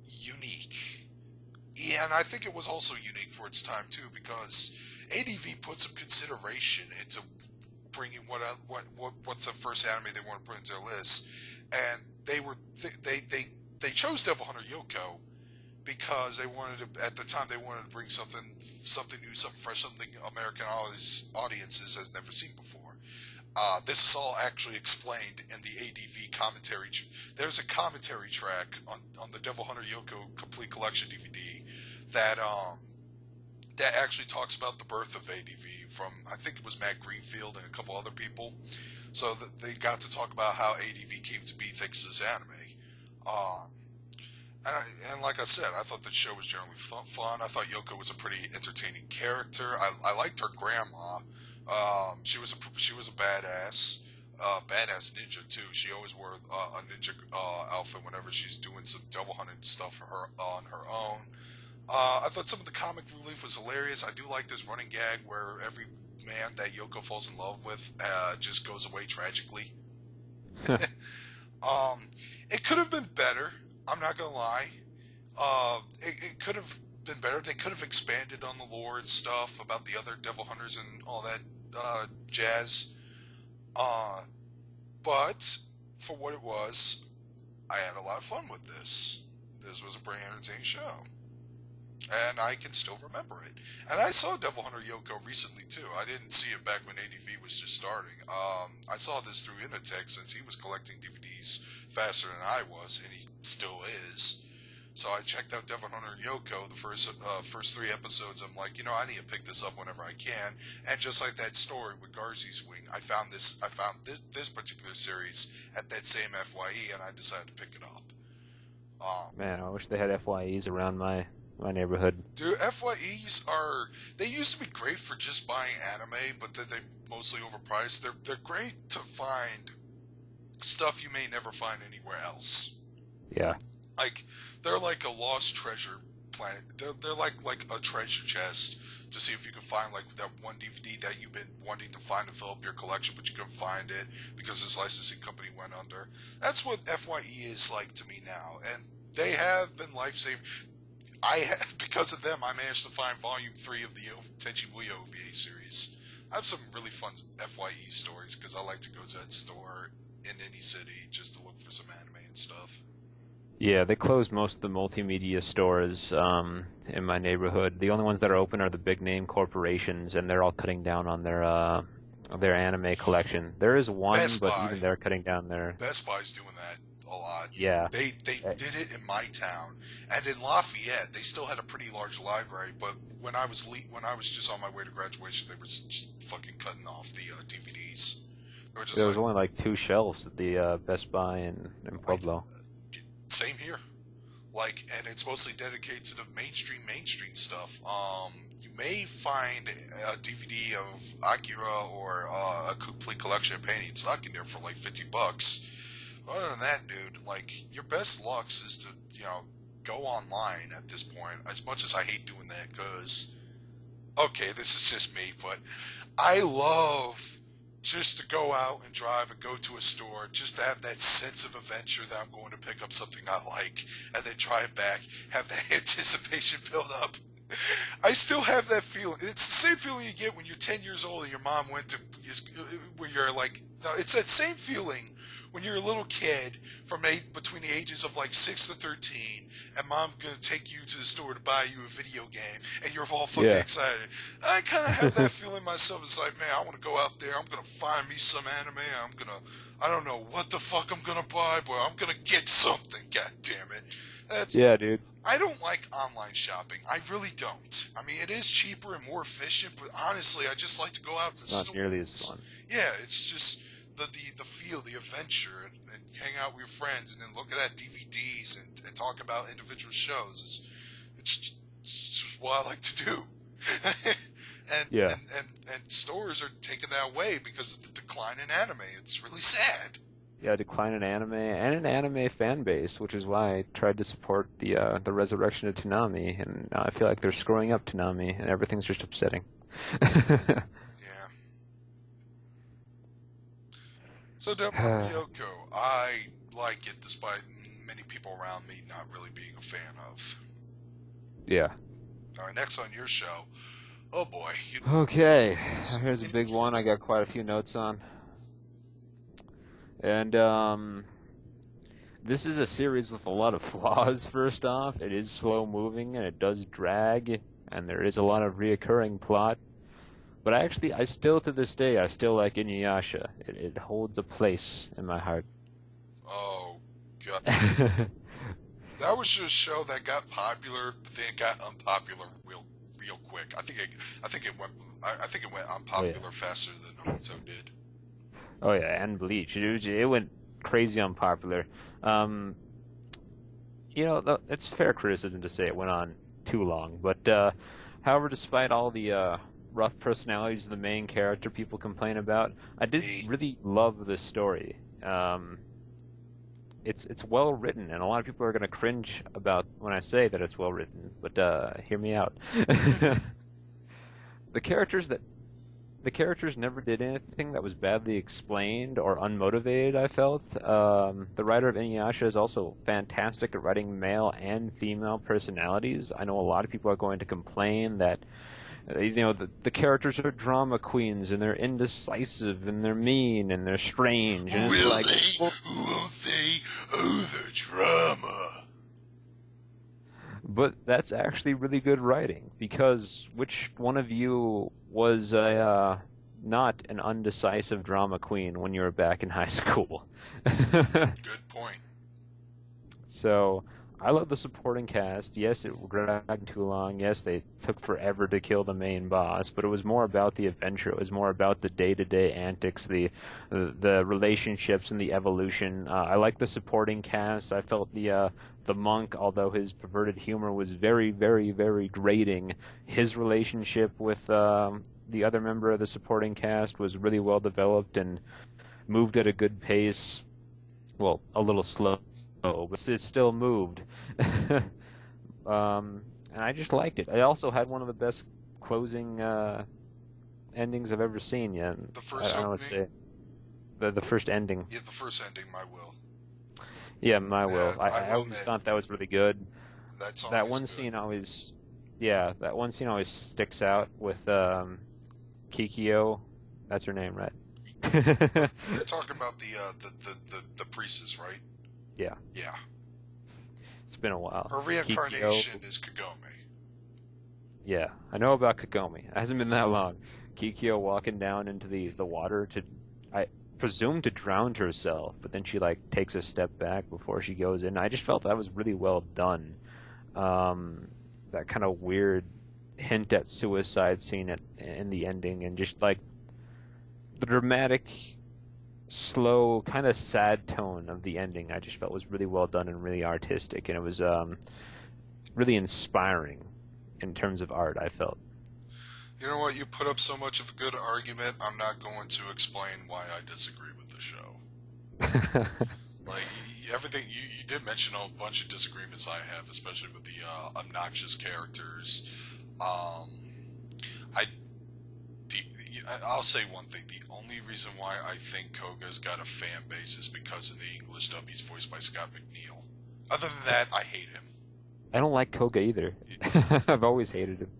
unique. And I think it was also unique for its time too, because ADV put some consideration into bringing what's the first anime they want to put into their list, and they chose Devil Hunter Yoko because at the time they wanted to bring something new, something fresh, something American audiences has never seen before. This is all actually explained in the ADV commentary. There's a commentary track on the Devil Hunter Yoko Complete Collection DVD that actually talks about the birth of ADV from, I think it was Matt Greenfield and a couple other people. So they got to talk about how ADV came to be thanks to this anime. And like I said, I thought the show was generally fun. I thought Yoko was a pretty entertaining character. I liked her grandma. She was a badass ninja too. She always wore a ninja outfit whenever she's doing some devil hunting stuff on her own. I thought some of the comic relief was hilarious. I do like this running gag where every man that Yoko falls in love with just goes away tragically. It could have been better. I'm not gonna lie. It could have been better. They could have expanded on the lore and stuff about the other devil hunters and all that jazz. But for what it was, I had a lot of fun with this. This was a pretty entertaining show. And I can still remember it. And I saw Devil Hunter Yoko recently too. I didn't see it back when ADV was just starting. I saw this through Initech since he was collecting DVDs faster than I was, and he still is. So I checked out Devil Hunter Yoko, the first 3 episodes. I'm like, I need to pick this up whenever I can. And just like that story with Garzey's Wing, I found this particular series at that same FYE, and I decided to pick it up. Man, I wish they had FYEs around my neighborhood. Dude, FYEs they used to be great for just buying anime, but they're mostly overpriced. They're great to find stuff you may never find anywhere else. Yeah. Like, they're like a lost treasure planet. They're like a treasure chest to see if you can find like that one DVD that you've been wanting to find to fill up your collection, but you couldn't find it because this licensing company went under. That's what FYE is like to me now, and they have been life-saving. Because of them, I managed to find Volume 3 of the Tenchi Muyo OVA series. I have some really fun FYE stories because I like to go to that store in any city just to look for some anime and stuff. Yeah, they closed most of the multimedia stores in my neighborhood. The only ones that are open are the big name corporations, and they're all cutting down on their anime collection. There is one, but even they're cutting down their... Best Buy's doing that a lot. Yeah. They did it in my town, and in Lafayette they still had a pretty large library. But when I was just on my way to graduation, they were just fucking cutting off the DVDs. There was only like 2 shelves at the Best Buy in Pueblo. Same here. And it's mostly dedicated to the mainstream stuff. You may find a DVD of Akira or a complete collection of paintings stuck in there for like $50. Other than that, dude, your best lucks is to, go online at this point, as much as I hate doing that, because, okay, this is just me, but I love just to go out and drive and go to a store, just to have that sense of adventure that I'm going to pick up something I like, and then drive back, have that anticipation build up. I still have that feeling. It's the same feeling you get when you're 10 years old and your mom went to, where you're like, no, it's that same feeling when you're a little kid between the ages of like 6 to 13, and mom gonna take you to the store to buy you a video game, and you're all fucking excited. I kind of have that feeling myself. It's like, man, I want to go out there. I'm gonna find me some anime. I don't know what the fuck I'm gonna buy, but I'm gonna get something. God damn it. Yeah, dude. I don't like online shopping. I really don't. I mean, it is cheaper and more efficient, but honestly, I just like to go out to the store. It's not nearly as fun. Yeah, it's just the feel, the adventure, and hang out with your friends, and then look at DVDs and talk about individual shows. It's just what I like to do. and stores are taking that away because of the decline in anime. It's really sad. Yeah, decline in anime and an anime fan base, which is why I tried to support the resurrection of Toonami, and I feel like they're screwing up Toonami, and everything's just upsetting. Yeah. So, Daimao Yoko, I like it despite many people around me not really being a fan of. Yeah. All right, next on your show. Oh boy. Okay, here's a big one I got quite a few notes on. And this is a series with a lot of flaws, first off. It is slow moving and it does drag, and there is a lot of reoccurring plot. But I still to this day, I still like InuYasha. It holds a place in my heart. Oh, God. That was just a show that got popular, but then it got unpopular real quick. I think it went unpopular faster than Naruto did. Oh yeah, and Bleach. It went crazy unpopular. It's fair criticism to say it went on too long. But however, despite all the rough personalities of the main character people complain about, I did really love the story. It's well written, and a lot of people are going to cringe about when I say that it's well written. But hear me out. The characters never did anything that was badly explained or unmotivated, I felt. The writer of InuYasha is also fantastic at writing male and female personalities. I know a lot of people are going to complain that the characters are drama queens, and they're indecisive, and they're mean, and they're strange. And Will they? Oh, the drama. But that's actually really good writing, because which one of you was not an undecisive drama queen when you were back in high school? Good point. So, I love the supporting cast. Yes, it dragged too long. Yes, they took forever to kill the main boss, but it was more about the adventure. It was more about the day-to-day antics, the relationships, and the evolution. I like the supporting cast. I felt the monk, although his perverted humor was very, very, very grating, his relationship with the other member of the supporting cast was really well developed and moved at a good pace. Well, a little slow, but it still moved. And I just liked it. I also had one of the best closing endings I've ever seen. Yeah, the first I don't know what to say. The first ending. Yeah, the first ending, My Will. Yeah, My Will. I I always thought that was really good. That one good. scene always, that one scene always sticks out with Kikyo. That's her name, right? You're talking about the priestess, right? Yeah. Yeah. It's been a while. Her reincarnation is Kagome. Yeah, I know about Kagome. It hasn't been that long. Kikyo walking down into the water I presume to drown herself, but then she takes a step back before she goes in. I just felt that was really well done. That kind of weird hint at suicide scene in the ending, and just the dramatic, slow, kind of sad tone of the ending, I just felt was really well done and really artistic, and it was really inspiring in terms of art, I felt. You know what? You put up so much of a good argument, I'm not going to explain why I disagree with the show. everything you did mention a bunch of disagreements I have, especially with the obnoxious characters. Um, I I'll say one thing. The only reason why I think Koga's got a fan base is because in the English dub he's voiced by Scott McNeil. Other than that, I hate him. I don't like Koga either. I've always hated him.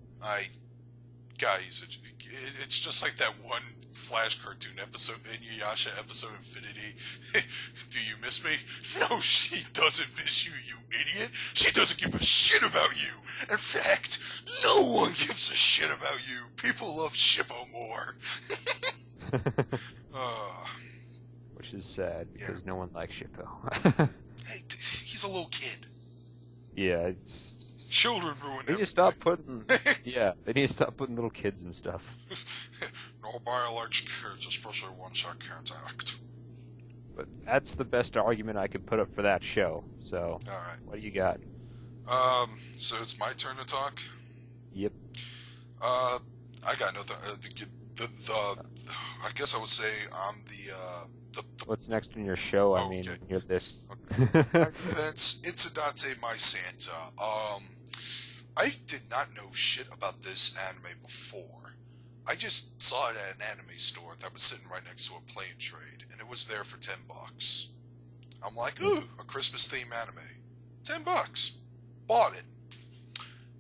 It's just like that one Flash cartoon episode, InuYasha episode Infinity. Do you miss me? No, she doesn't miss you, you idiot. She doesn't give a shit about you. In fact, no one gives a shit about you. People love Shippo more. Which is sad, because no one likes Shippo. Hey, he's a little kid. Yeah, it's... Children ruin everything. They need to stop putting... yeah, they need to stop putting little kids and stuff. Nobody likes kids, especially ones that can't act. But that's the best argument I could put up for that show. So, alright. What do you got? So it's my turn to talk? Yep. I got nothing. I guess I would say I'm the What's next in your show? I mean, your list. Okay. It's Adante My Santa. I did not know shit about this anime before. I just saw it at an anime store that was sitting right next to a play and trade, and it was there for $10. I'm like, ooh, a Christmas theme anime. $10. Bought it.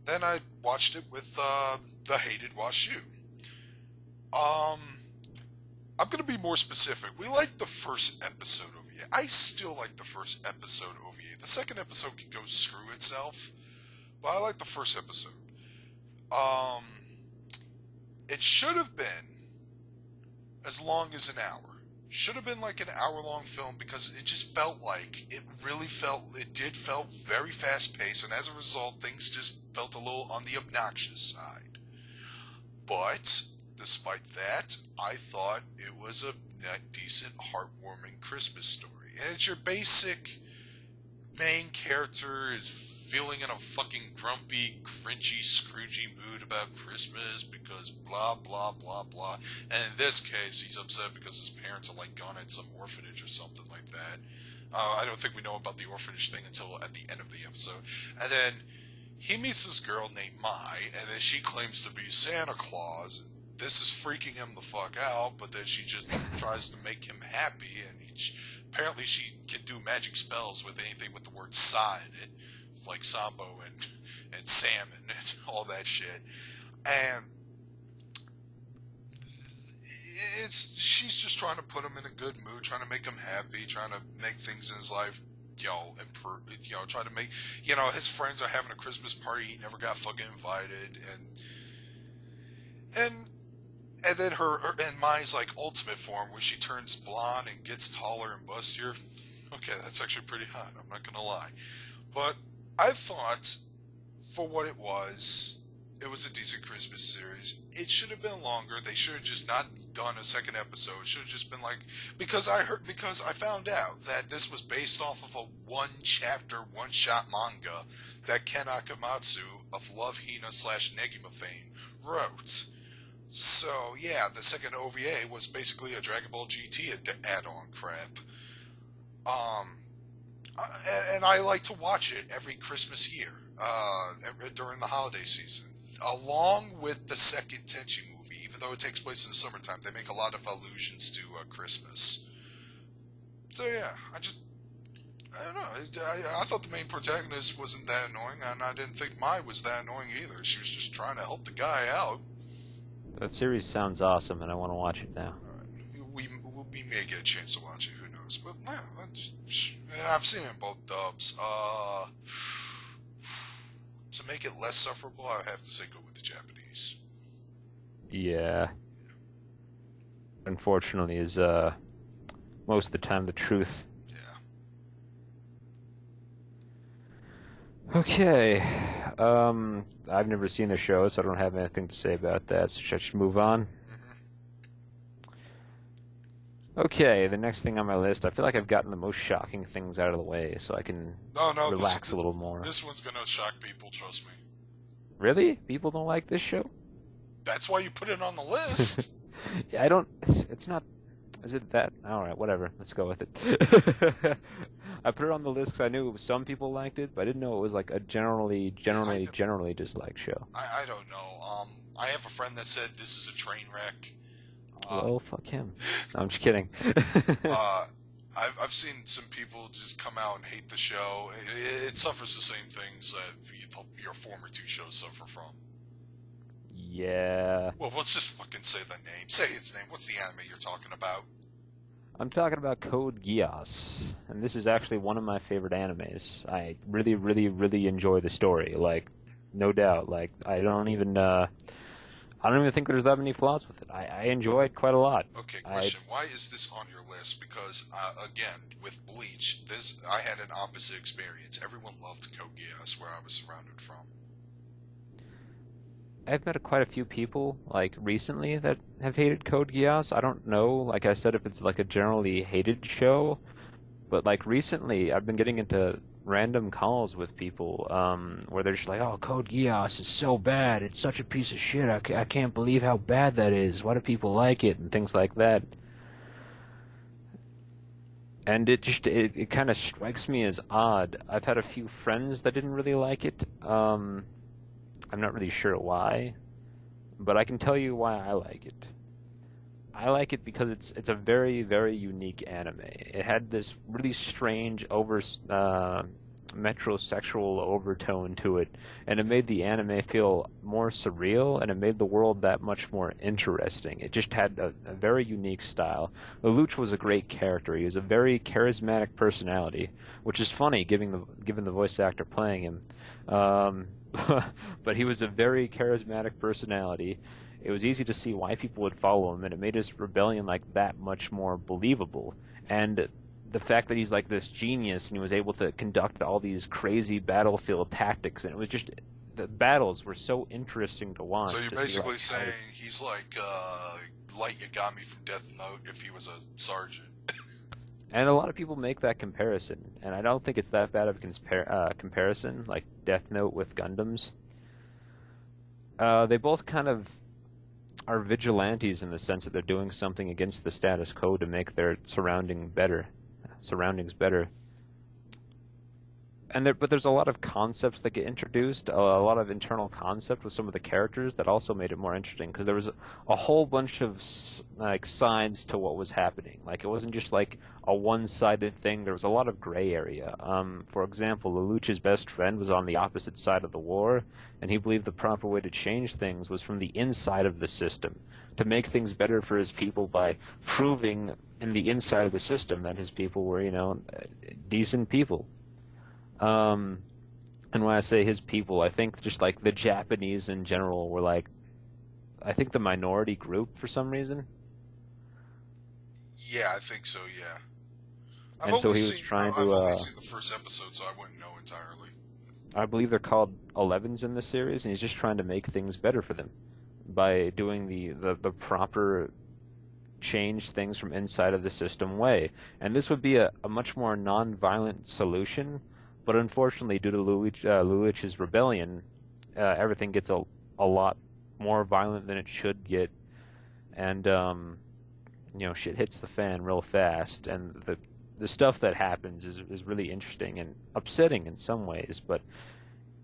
Then I watched it with the hated Washu. I'm gonna be more specific. We liked the first episode OVA. I still like the first episode OVA. The second episode can go screw itself, but I like the first episode. It should have been as long as an hour. Should have been like an hour-long film because it just felt like it felt very fast-paced, and as a result, things just felt a little on the obnoxious side. But despite that, I thought it was a decent, heartwarming Christmas story. And it's your basic main character is feeling in a fucking grumpy, cringy, Scroogey mood about Christmas because blah, blah, blah, blah. And in this case, he's upset because his parents are like gone at some orphanage or something like that. I don't think we know about the orphanage thing until at the end of the episode. And then he meets this girl named Mai, and then she claims to be Santa Claus. This is freaking him the fuck out, but then she just tries to make him happy, and apparently she can do magic spells with anything with the word "sa" in it. It's like Sambo and salmon and all that shit. And she's just trying to put him in a good mood, trying to make him happy, trying to make things in his life, improve, trying to make, his friends are having a Christmas party, he never got fucking invited, and then and Mai's like ultimate form where she turns blonde and gets taller and bustier. Okay, that's actually pretty hot, I'm not gonna lie. But I thought, for what it was a decent Christmas series. It should have been longer. They should have just not done a second episode. It should have just been like, because I found out that this was based off of a one-chapter, one-shot manga that Ken Akamatsu of Love Hina / Negima fame wrote. So, yeah, the second OVA was basically a Dragon Ball GT add-on crap. And I like to watch it every Christmas year, during the holiday season, along with the second Tenchi movie. Even though it takes place in the summertime, they make a lot of allusions to Christmas. So yeah, I don't know. I thought the main protagonist wasn't that annoying, and I didn't think Mai was that annoying either. She was just trying to help the guy out. That series sounds awesome, and I want to watch it now. We may get a chance to watch it. Who knows? But yeah, I've seen it in both dubs. To make it less sufferable, I have to say go with the Japanese. Yeah. Unfortunately, is most of the time the truth. Yeah. Okay. I've never seen the show, so I don't have anything to say about that. So should I just move on? Okay, the next thing on my list, I feel like I've gotten the most shocking things out of the way, so I can relax a little more. This one's gonna shock people, trust me. Really? People don't like this show? That's why you put it on the list. Yeah, I don't... It's not... Is it that... Alright, whatever. Let's go with it. I put it on the list because I knew some people liked it, but I didn't know it was like a generally disliked show. I don't know. I have a friend that said this is a train wreck. Uh, Well, fuck him. No, I'm just kidding. uh, I've seen some people just come out and hate the show. It suffers the same things that your former two shows suffer from. Yeah. Well, let's just fucking say the name. Say its name. What's the anime you're talking about? I'm talking about Code Geass, and this is actually one of my favorite animes. I really, really, really enjoy the story. Like, no doubt. Like, I don't even think there's that many flaws with it. I enjoy it quite a lot. Okay, question. Why is this on your list? Because, again, with Bleach, I had an opposite experience. Everyone loved Code Geass, where I was surrounded from. I've met quite a few people, like, recently that have hated Code Geass. I don't know, like I said, if it's, like, a generally hated show, but, like, recently I've been getting into random calls with people, where they're just like, oh, Code Geass is so bad, it's such a piece of shit, I can't believe how bad that is, why do people like it, and things like that. And it kind of strikes me as odd. I've had a few friends that didn't really like it. I'm not really sure why, but I can tell you why I like it. I like it because it's a very, very unique anime. It had this really strange metrosexual overtone to it, and it made the anime feel more surreal, and it made the world that much more interesting. It just had a very unique style. Lelouch was a great character. He was a very charismatic personality, which is funny given the voice actor playing him. Um, but he was a very charismatic personality. It was easy to see why people would follow him, and it made his rebellion like that much more believable. And the fact that he's like this genius and he was able to conduct all these crazy battlefield tactics, and it was just the battles were so interesting to watch. So you're to see, basically like, saying he's like Light Yagami from Death Note if he was a sergeant. and a lot of people make that comparison, and I don't think it's that bad of a comparison, like Death Note with Gundams. They both kind of are vigilantes in the sense that they're doing something against the status quo to make their surroundings better. But there's a lot of concepts that get introduced, a lot of internal concept with some of the characters that also made it more interesting because there was a whole bunch of like sides to what was happening. Like it wasn't just like a one-sided thing. There was a lot of gray area. For example, Lelouch's best friend was on the opposite side of the war, and he believed the proper way to change things was from the inside of the system, to make things better for his people by proving in the inside of the system that his people were, decent people. And when I say his people, I think just like the Japanese in general were like, I think the minority group for some reason. Yeah, I think so. Yeah. And so he was trying I've to, only seen the first episode, so I wouldn't know entirely. I believe they're called 11s in the series, and he's just trying to make things better for them by doing the proper change things from inside of the system way. And this would be a much more non-violent solution. But unfortunately, due to Lelouch's rebellion, everything gets a lot more violent than it should get, and shit hits the fan real fast. And the stuff that happens is really interesting and upsetting in some ways. But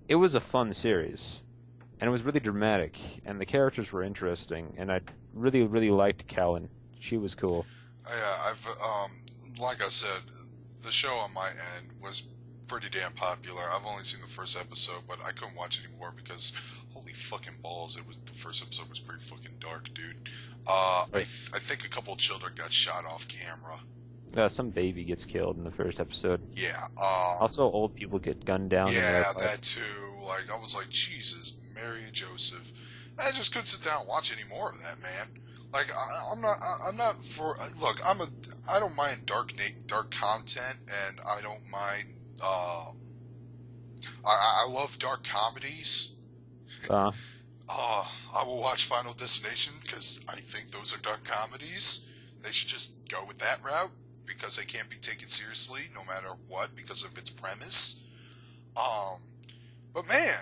it was a fun series, and it was really dramatic, and the characters were interesting, and I really, really liked Callan. She was cool. Yeah, like I said, the show on my end was pretty damn popular. I've only seen the first episode, but I couldn't watch anymore because holy fucking balls, the first episode was pretty fucking dark, dude. I think a couple of children got shot off camera. Some baby gets killed in the first episode. Yeah. Also, old people get gunned down. Yeah, that too. Like I was like, Jesus, Mary and Joseph. I just couldn't sit down and watch any more of that, man. Like I'm not for. Look, I don't mind dark content, and I don't mind. I love dark comedies. I will watch Final Destination because I think those are dark comedies. They should just go with that route because they can't be taken seriously no matter what because of its premise. But man,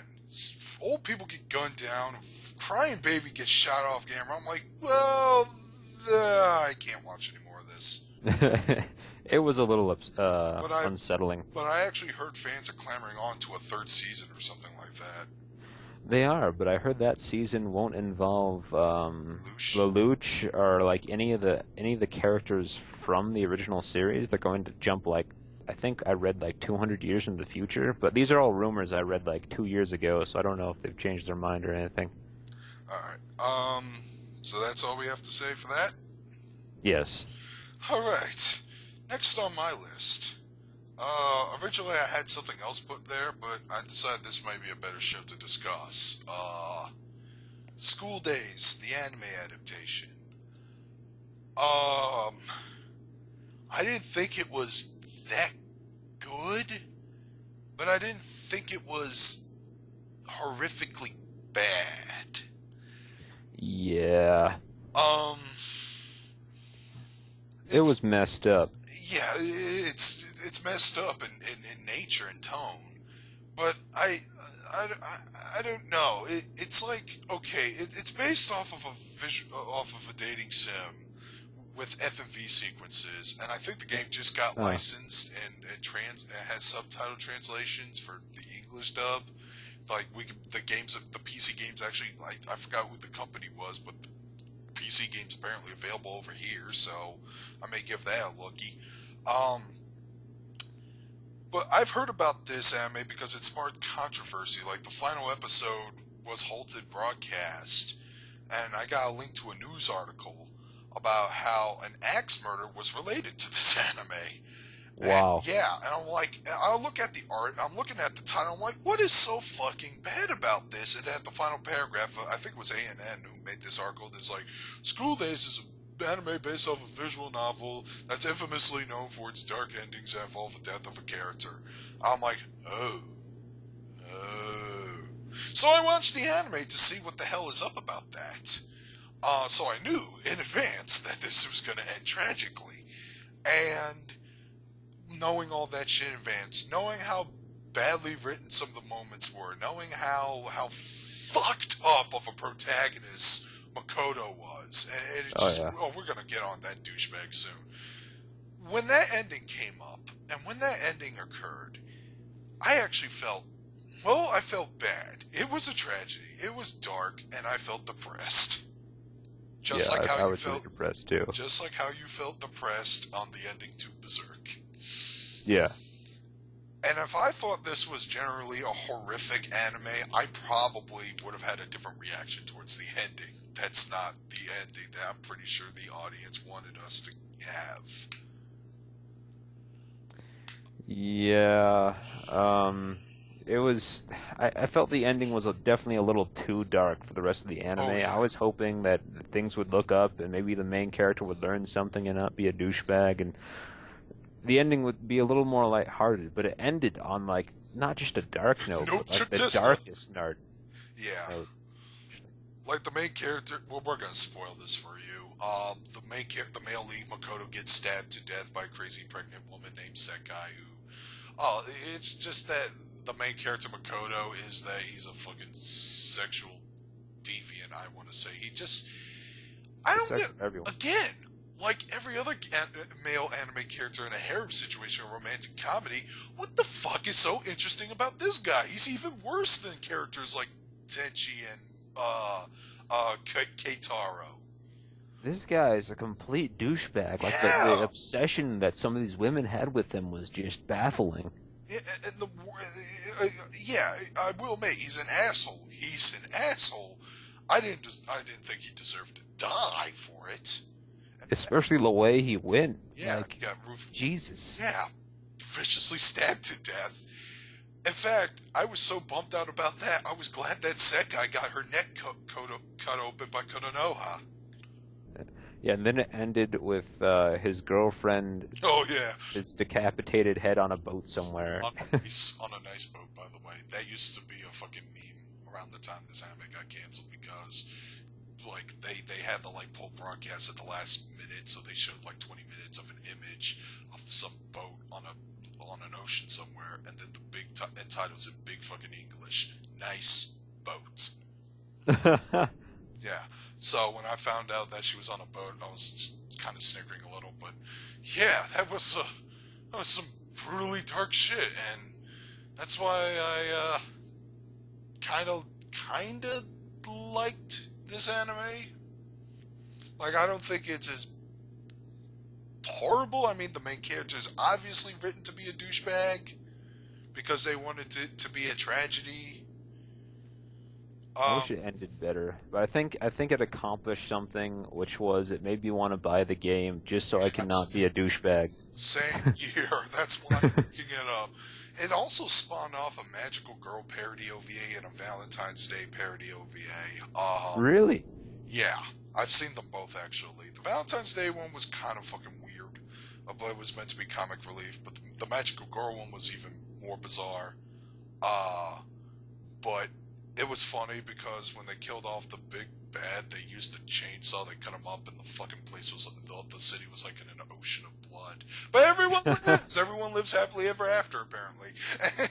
old people get gunned down, crying baby gets shot off camera. I'm like, well, I can't watch any more of this. It was a little But I unsettling. but I actually heard fans are clamoring on to a third season or something like that. They are, but I heard that season won't involve Lelouch. Lelouch or like any of the characters from the original series. They're going to jump like I think I read like 200 years in the future, but these are all rumors I read like 2 years ago, so I don't know if they've changed their mind or anything. All right. So that's all we have to say for that. Yes. All right. Next on my list. Originally I had something else put there, but I decided this might be a better show to discuss. School Days, the anime adaptation. Um, I didn't think it was that good, but I didn't think it was horrifically bad. Yeah. Um, It was it's messed up. yeah, it's messed up in nature and tone, but I don't know. It's like okay, it's based off of off of a dating sim with FMV sequences, and I think the game just got Oh, licensed and has subtitle translations for the English dub. Like the PC games actually, like I forgot who the company was, but the PC game's apparently available over here, so I may give that a looky. Um, but I've heard about this anime because it sparked controversy. Like the final episode was halted broadcast, and I got a link to a news article about how an axe murder was related to this anime. And wow. yeah, and I'm like, I look at the art, I'm looking at the title, I'm like, what is so fucking bad about this? And at the final paragraph, I think it was ANN who made this article, that's like, School Days is an anime based off a visual novel that's infamously known for its dark endings that involve the death of a character. I'm like, oh. So I watched the anime to see what the hell is up about that. So I knew in advance that this was going to end tragically. And knowing all that shit in advance, knowing how badly written some of the moments were, knowing how fucked up of a protagonist Makoto was, and it Oh just, yeah. oh, we're gonna get on that douchebag soon. When that ending came up, and when that ending occurred, I actually felt, well, I felt bad. It was a tragedy. It was dark, and I felt depressed. Just Yeah, like how I you was really felt, depressed too. just like how you felt depressed on the ending to Berserk. Yeah. And if I thought this was generally a horrific anime, I probably would have had a different reaction towards the ending. That's not the ending that I'm pretty sure the audience wanted us to have. Yeah. It was. I felt the ending was definitely a little too dark for the rest of the anime. Oh yeah. I was hoping that things would look up and maybe the main character would learn something and not be a douchebag, and the ending would be a little more lighthearted. But it ended on like not just a dark note, Nope, but like the just darkest yeah. note. Like the main character, well, we're gonna spoil this for you. The male lead Makoto gets stabbed to death by a crazy pregnant woman named Sekai. It's just that the main character Makoto is that he's a fucking sexual deviant. I want to say I The don't sex get of everyone. again. Like every other male anime character in a harem situation or romantic comedy, what the fuck is so interesting about this guy? He's even worse than characters like Tenchi and Keitaro. This guy is a complete douchebag. Like the Yeah, obsession that some of these women had with him was just baffling. and yeah, I will admit he's an asshole. He's an asshole. I didn't think he deserved to die for it. Especially the way he went. Yeah, he Like, got roof. Jesus. Yeah, viciously stabbed to death. In fact, I was so bummed out about that. I was glad that Sekai got her neck cut open by Kononoha. Yeah, and then it ended with his girlfriend, Oh yeah, his decapitated head on a boat somewhere. on a nice boat, by the way. That used to be a fucking meme around the time this anime got canceled because, like, they had to like pull broadcast at the last minute, so they showed like 20 minutes of an image of some boat on an ocean somewhere, and then the big and titles in big fucking English. Nice boat. Yeah. So when I found out that she was on a boat, I was kind of snickering a little. But yeah, that was some brutally dark shit, and that's why I kind of liked this anime. Like, I don't think it's as horrible. I mean, the main character is obviously written to be a douchebag because they wanted it to be a tragedy. I wish it ended better, but I think it accomplished something, which was it made me want to buy the game just so I can not That's be a douchebag. same year. That's why I'm looking it up. It also spawned off a Magical Girl parody OVA and a Valentine's Day parody OVA. Really? Yeah, I've seen them both actually. The Valentine's Day one was kind of fucking weird, but it was meant to be comic relief. But the Magical Girl one was even more bizarre. Uh, but it was funny because when they killed off the big bad, they used a chainsaw. They cut him up, and the fucking place was the city was like in an ocean of blood. But everyone lives. Everyone lives happily ever after, apparently.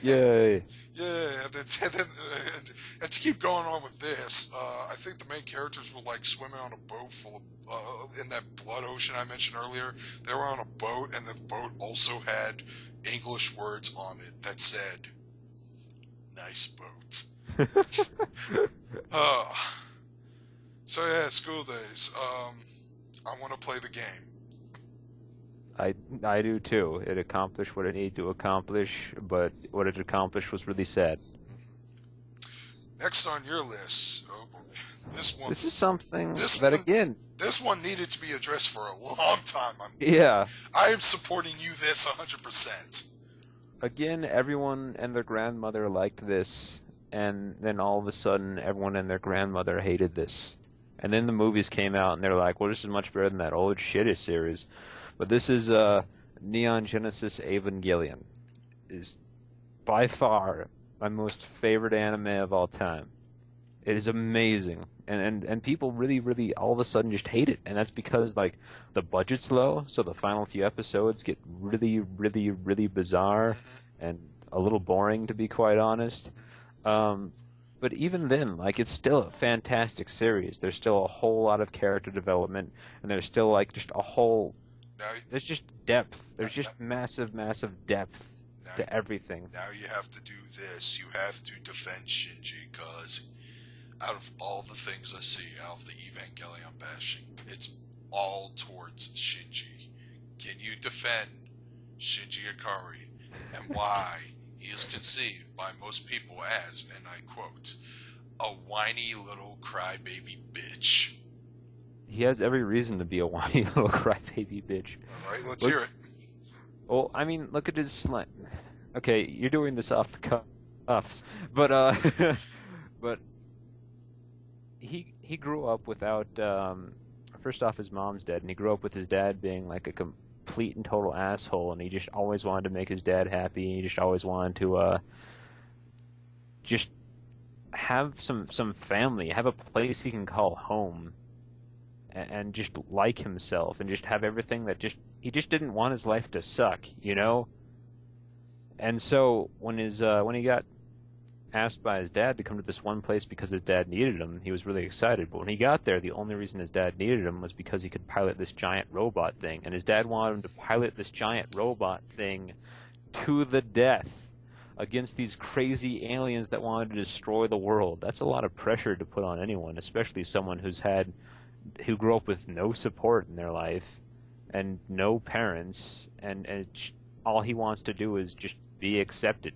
Yay. Yeah, and to keep going on with this, I think the main characters were like swimming on a boat full of, in that blood ocean I mentioned earlier. They were on a boat, and the boat also had English words on it that said, "Nice boat." Uh, so yeah, school days. I want to play the game. I do too. It accomplished what it needed to accomplish, but what it accomplished was really sad. Next on your list, oh boy, this one, This is something this that one, again, this one needed to be addressed for a long time. yeah, I am supporting you this 100%. again, everyone and their grandmother liked this, and then all of a sudden, everyone and their grandmother hated this. And then the movies came out, and they're like, "Well, this is much better than that old shitty series." But this is Neon Genesis Evangelion is by far my most favorite anime of all time. It is amazing, and people really, really all of a sudden just hate it, and that's because like the budget's low, so the final few episodes get really, really, really bizarre and a little boring, to be quite honest. Um, but even then, like it's still a fantastic series. There's still a whole lot of character development, and there's still like just a whole. Now, There's just depth. now, There's just massive, massive depth now, to everything. now you have to do this. You have to defend Shinji, because out of all the things I see out of the Evangelion bashing, it's all towards Shinji. Can you defend Shinji Ikari and why he is conceived by most people as, and I quote, a whiny little crybaby bitch? He has every reason to be a whiny little crybaby bitch. Alright, let's Look, hear it. well, I mean, look at his slang. Okay, you're doing this off the cuffs, but but he grew up without. First off, his mom's dead, and he grew up with his dad being like a complete and total asshole, and he just always wanted to make his dad happy. And he just always wanted to just have some family, have a place he can call home, and just like himself, and just have everything that just he just didn't want his life to suck, you know. And so when he got asked by his dad to come to this one place because his dad needed him, he was really excited. But when he got there, the only reason his dad needed him was because he could pilot this giant robot thing, and his dad wanted him to pilot this giant robot thing to the death against these crazy aliens that wanted to destroy the world. That's a lot of pressure to put on anyone, especially someone who grew up with no support in their life and no parents, and all he wants to do is just be accepted.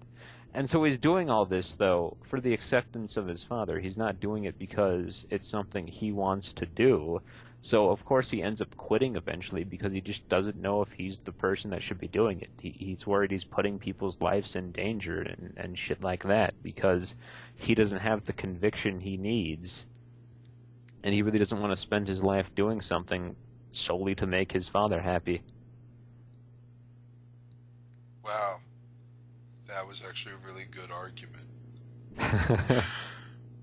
And so he's doing all this, though, for the acceptance of his father. He's not doing it because it's something he wants to do. So, of course, he ends up quitting eventually because he just doesn't know if he's the person that should be doing it. He's worried he's putting people's lives in danger and shit like that because he doesn't have the conviction he needs. And he really doesn't want to spend his life doing something solely to make his father happy. Wow, that was actually a really good argument.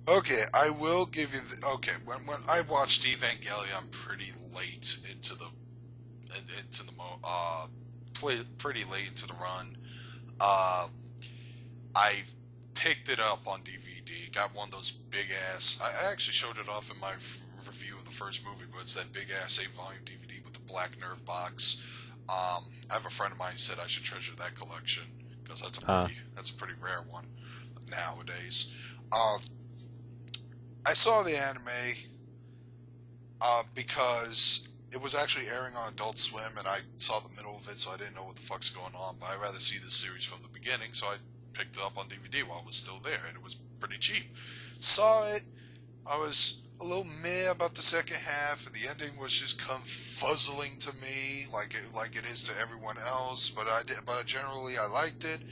Okay, I will give you. Okay, when I watched Evangelion pretty late into the pretty late into the run, uh, I picked it up on DVD. Got one of those big ass. I actually showed it off in my review of the first movie, but it's that big ass 8-volume DVD with the black Nerve box. I have a friend of mine who said I should treasure that collection because that's a pretty rare one nowadays. I saw the anime because it was actually airing on Adult Swim, and I saw the middle of it, so I didn't know what the fuck's going on. But I'd rather see the series from the beginning, so I picked it up on DVD while it was still there, and it was pretty cheap. Saw it. I was a little meh about the second half, and the ending was just confuzzling to me, like it is to everyone else. But generally I liked it,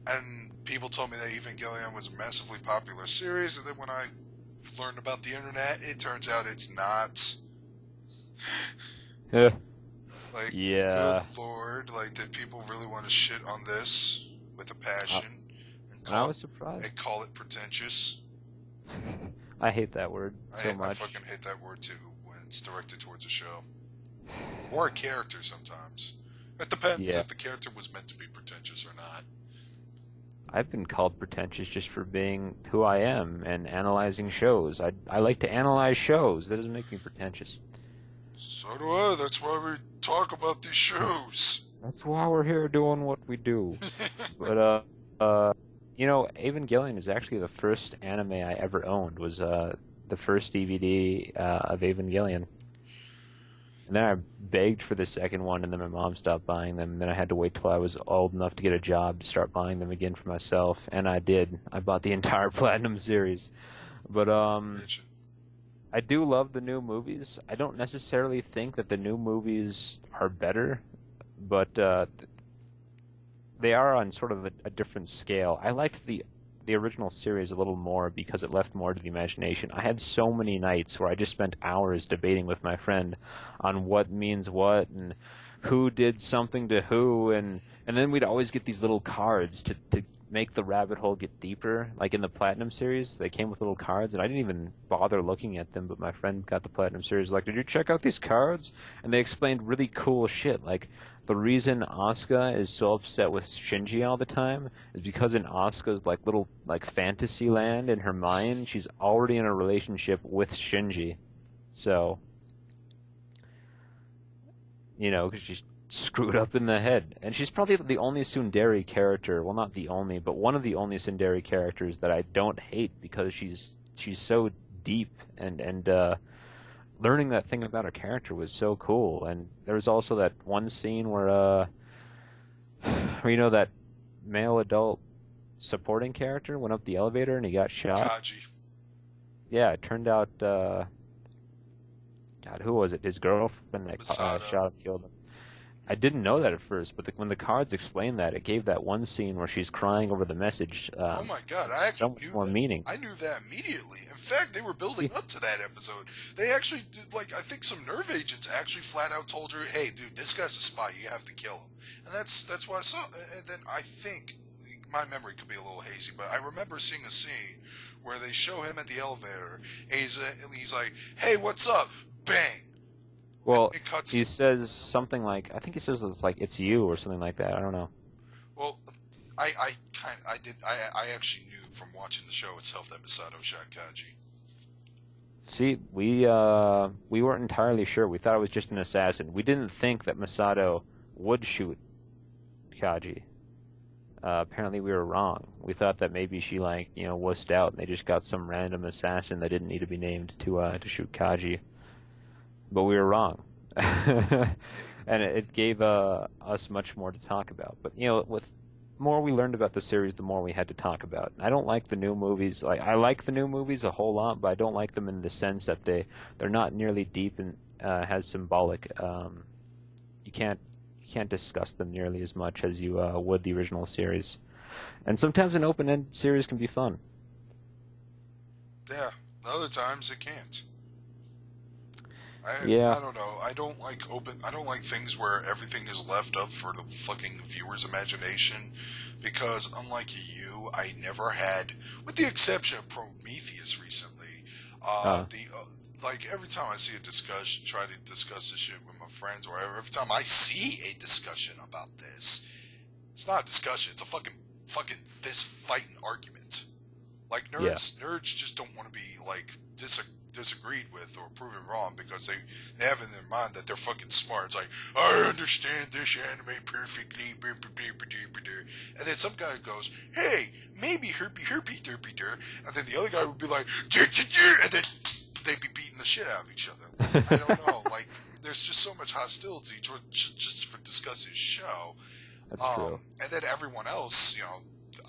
and people told me that Evangelion was a massively popular series, and then when I learned about the internet, it turns out it's not. Yeah. Like, Yeah. good lord, like, did people really want to shit on this with a passion And I was surprised. and call it pretentious? I hate that word so much. I fucking hate that word too when it's directed towards a show. Or a character sometimes. It depends if the character was meant to be pretentious or not. I've been called pretentious just for being who I am and analyzing shows. I like to analyze shows. That doesn't make me pretentious. So do I. That's why we talk about these shows. That's why we're here doing what we do. But Evangelion is actually the first anime I ever owned. Was the first DVD of Evangelion. And then I begged for the second one, and then my mom stopped buying them. And then I had to wait till I was old enough to get a job to start buying them again for myself. And I did. I bought the entire Platinum series. But I do love the new movies. I don't necessarily think that the new movies are better, but they are on sort of a different scale. I liked the original series a little more because it left more to the imagination. I had so many nights where I just spent hours debating with my friend on what means what and who did something to who, and then we'd always get these little cards to make the rabbit hole get deeper. Like in the Platinum series, they came with little cards, and I didn't even bother looking at them, but my friend got the Platinum series, like, did you check out these cards? And they explained really cool shit, like the reason Asuka is so upset with Shinji all the time is because in Asuka's like little like fantasy land in her mind, she's already in a relationship with Shinji. So, because she's screwed up in the head. And she's probably the only tsundere character, well, not the only, but one of the only tsundere characters that I don't hate because she's so deep, and learning that thing about her character was so cool. And there was also that one scene where that male adult supporting character went up the elevator and he got shot. Kaji. Yeah, it turned out, God, who was it? His girlfriend that shot and killed him. I didn't know that at first, but when the cards explained that, it gave that one scene where she's crying over the message. Oh my god, I actually so much more meaning. I knew that immediately. In fact, they were building up to that episode. They actually did, I think some nerve agents actually flat out told her, "Hey, dude, this guy's a spy. You have to kill him." And that's what I saw. And then I think my memory could be a little hazy, but I remember seeing a scene where they show him at the elevator, and he's like, "Hey, what's up?" Bang. Well, he says something like, I think he says it's like, "It's you," or something like that. I don't know. Well, I actually knew from watching the show itself that Masato shot Kaji. See, we weren't entirely sure. We thought it was just an assassin. We didn't think that Masato would shoot Kaji. Apparently we were wrong. We thought that maybe she wussed out and they just got some random assassin that didn't need to be named to shoot Kaji. But we were wrong. And it gave us much more to talk about. But with more we learned about the series, the more we had to talk about. I don't like the new movies. I like the new movies a whole lot, but I don't like them in the sense that they're not nearly deep and has symbolic. You can't discuss them nearly as much as you would the original series. And sometimes an open-ended series can be fun. Yeah, other times it can't. I don't know. I don't like things where everything is left up for the fucking viewer's imagination, because unlike you, I never had, with the exception of Prometheus recently, every time I see a discussion, try to discuss this shit with my friends, or every time I see a discussion about this, it's not a discussion, it's a fucking fucking fist fighting argument. Like Yeah. nerds just don't want to be like disagreed with or proven wrong because they have in their mind that they're fucking smart. It's like, I understand this anime perfectly, and then some guy goes, hey, maybe herpy derpy der, and then the other guy would be like, and then they'd be beating the shit out of each other. I don't know, like, there's just so much hostility just for discussing show. That's true. And then everyone else, you know,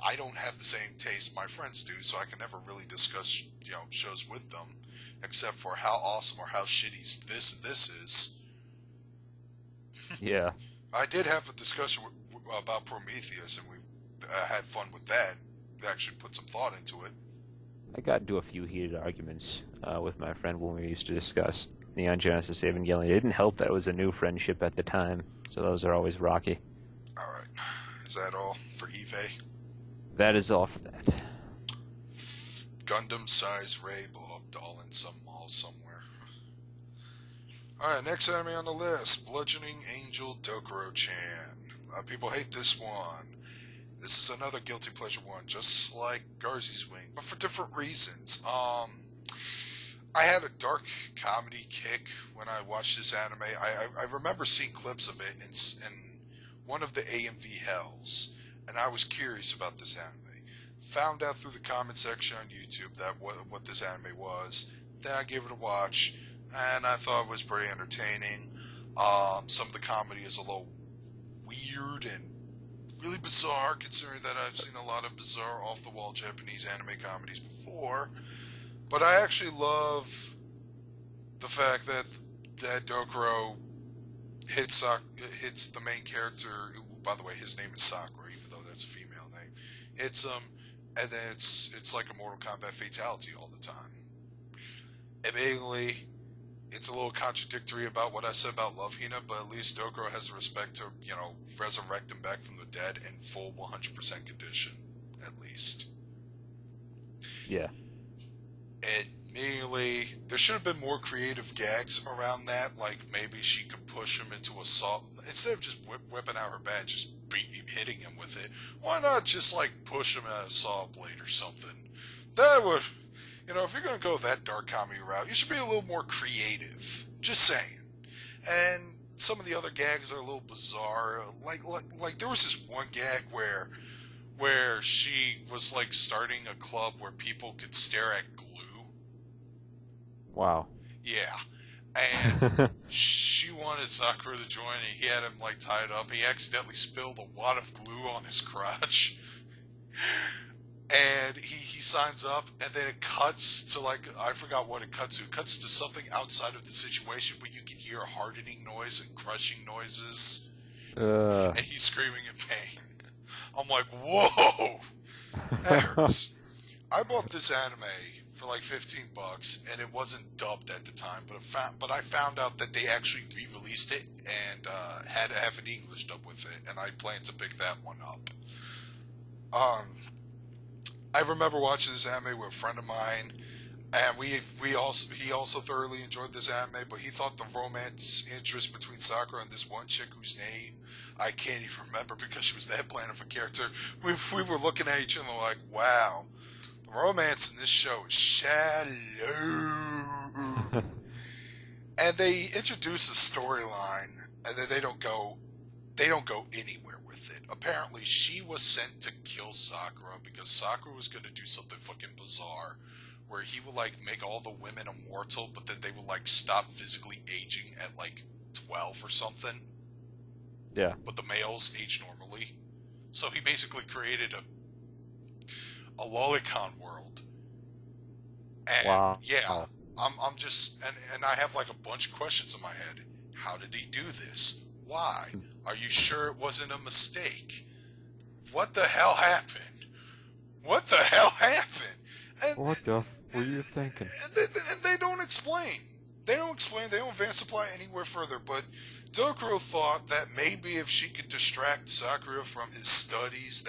I don't have the same taste my friends do, so I can never really discuss, you know, shows with them, except for how awesome or how shitty this is. Yeah. I did have a discussion about Prometheus, and we've had fun with that. We actually put some thought into it. I got into a few heated arguments with my friend when we used to discuss Neon Genesis Evangelion. It didn't help that it was a new friendship at the time, so those are always rocky. Alright. Is that all for Eve? That is all for that. Gundam size Ray doll in some mall somewhere. Alright, next anime on the list, Bludgeoning Angel Dokuro-chan. A lot of people hate this one. This is another guilty pleasure one, just like Garzey's Wing, but for different reasons. I had a dark comedy kick when I watched this anime. I remember seeing clips of it in one of the AMV hells, and I was curious about this anime. Found out through the comment section on YouTube that what this anime was. Then I gave it a watch, and I thought it was pretty entertaining. Some of the comedy is a little weird and really bizarre, considering that I've seen a lot of bizarre, off-the-wall Japanese anime comedies before. But I actually love the fact that Dokuro hits the main character, who, by the way, his name is Sakura, even though that's a female name, hits him, and then it's like a Mortal Kombat fatality all the time. Admittedly, it's a little contradictory about what I said about Love Hina, but at least Dokuro has the respect to, you know, resurrect him back from the dead in full 100% condition, at least. Yeah. Admittedly, there should have been more creative gags around that, like maybe she could push him into a saw, instead of just whipping out her bat, just hitting him with it. Why not just like push him at a saw blade or something? That would, you know, if you're gonna go that dark comedy route, you should be a little more creative. Just saying. And some of the other gags are a little bizarre. Like there was this one gag where she was like starting a club where people could stare at glue. Wow. Yeah. And she wanted Sakura to join, and he had him like tied up. He accidentally spilled a wad of glue on his crotch. And he signs up, and then it cuts to like, I forgot what it cuts to. It cuts to something outside of the situation, but you can hear a hardening noise and crushing noises. And he's screaming in pain. I'm like, whoa! That hurts. I bought this anime for like $15, and it wasn't dubbed at the time, but I found out that they actually re-released it and had to have an English dub with it, and I plan to pick that one up. I remember watching this anime with a friend of mine, and he also thoroughly enjoyed this anime, but he thought the romance interest between Sakura and this one chick whose name I can't even remember because she was that bland of a character. We were looking at each other like, wow, the romance in this show is shallow. And they introduce a storyline, and then they don't go anywhere with it. Apparently, she was sent to kill Sakura because Sakura was going to do something fucking bizarre, where he would like make all the women immortal, but then they would like stop physically aging at like 12 or something. Yeah. But the males age normally. So he basically created a lolicon world. And wow. yeah, I'm just and I have like a bunch of questions in my head. How did he do this? Why? Are you sure it wasn't a mistake? What the hell happened? What the hell happened? And, what the f were you thinking? And they don't explain. They don't explain. They don't advance the plot anywhere further. But Dokuro thought that maybe if she could distract Sakura from his studies,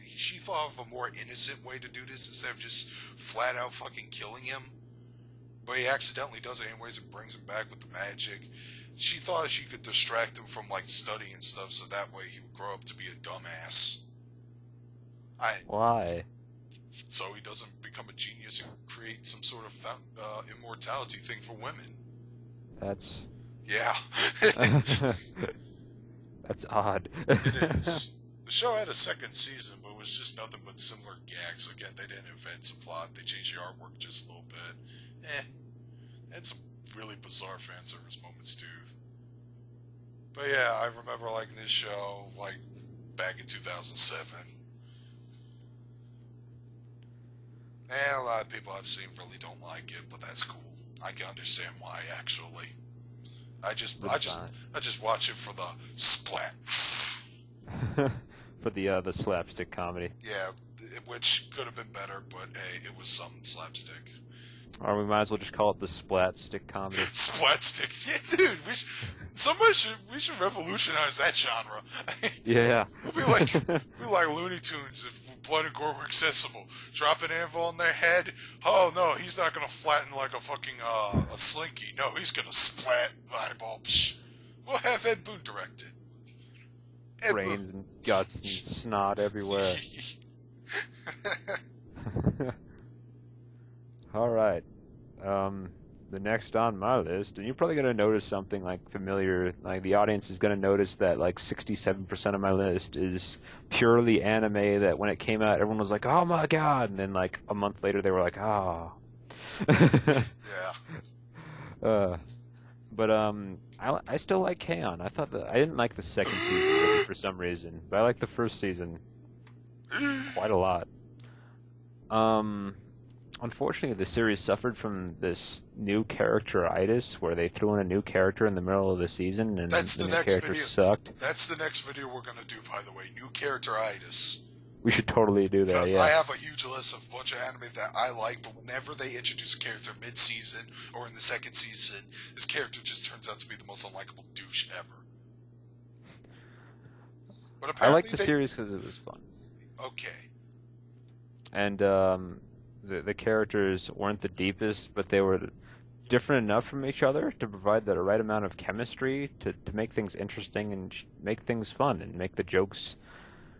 she thought of a more innocent way to do this instead of just flat out fucking killing him. But he accidentally does it anyways and brings him back with the magic. She thought she could distract him from like studying stuff so that way he would grow up to be a dumbass. I Why? so he doesn't become a genius and create some sort of immortality thing for women. That's Yeah, that's odd. it is. The show had a second season, but it was just nothing but similar gags. Again, they didn't invent some plot. They changed the artwork just a little bit. Had some really bizarre fan service moments too. But yeah, I remember liking this show like back in 2007. And a lot of people I've seen really don't like it, but that's cool. I can understand why, actually. I just watch it for the splat. For the slapstick comedy. Yeah, which could have been better, but hey, it was some slapstick. Or we might as well just call it the splat stick comedy. Splatstick, yeah, dude. We should revolutionize that genre. Yeah. We'll be like Looney Tunes if blood and gore were accessible. Drop an anvil on their head. Oh no, he's not gonna flatten like a fucking a slinky. No, he's gonna splat eyeball. Psh. We'll have Ed Boon direct it. Brains and guts and snot everywhere. All right. The next on my list, and you're probably going to notice something like familiar, like the audience is going to notice that like 67% of my list is purely anime that when it came out, everyone was like, oh my god, and then like a month later they were like, ah. Yeah. But I still like K-On! I thought that I didn't like the second season really for some reason, but I like the first season quite a lot. Unfortunately, the series suffered from this new characteritis, where they threw in a new character in the middle of the season, and the new character sucked. That's the next video we're gonna do, by the way. New characteritis. We should totally do that. Because yeah. I have a huge list of a bunch of anime that I like, but whenever they introduce a character mid-season or in the second season, this character just turns out to be the most unlikable douche ever. But apparently I like the series because it was fun. Okay. And the characters weren't the deepest, but they were different enough from each other to provide the right amount of chemistry to make things interesting and make things fun and make the jokes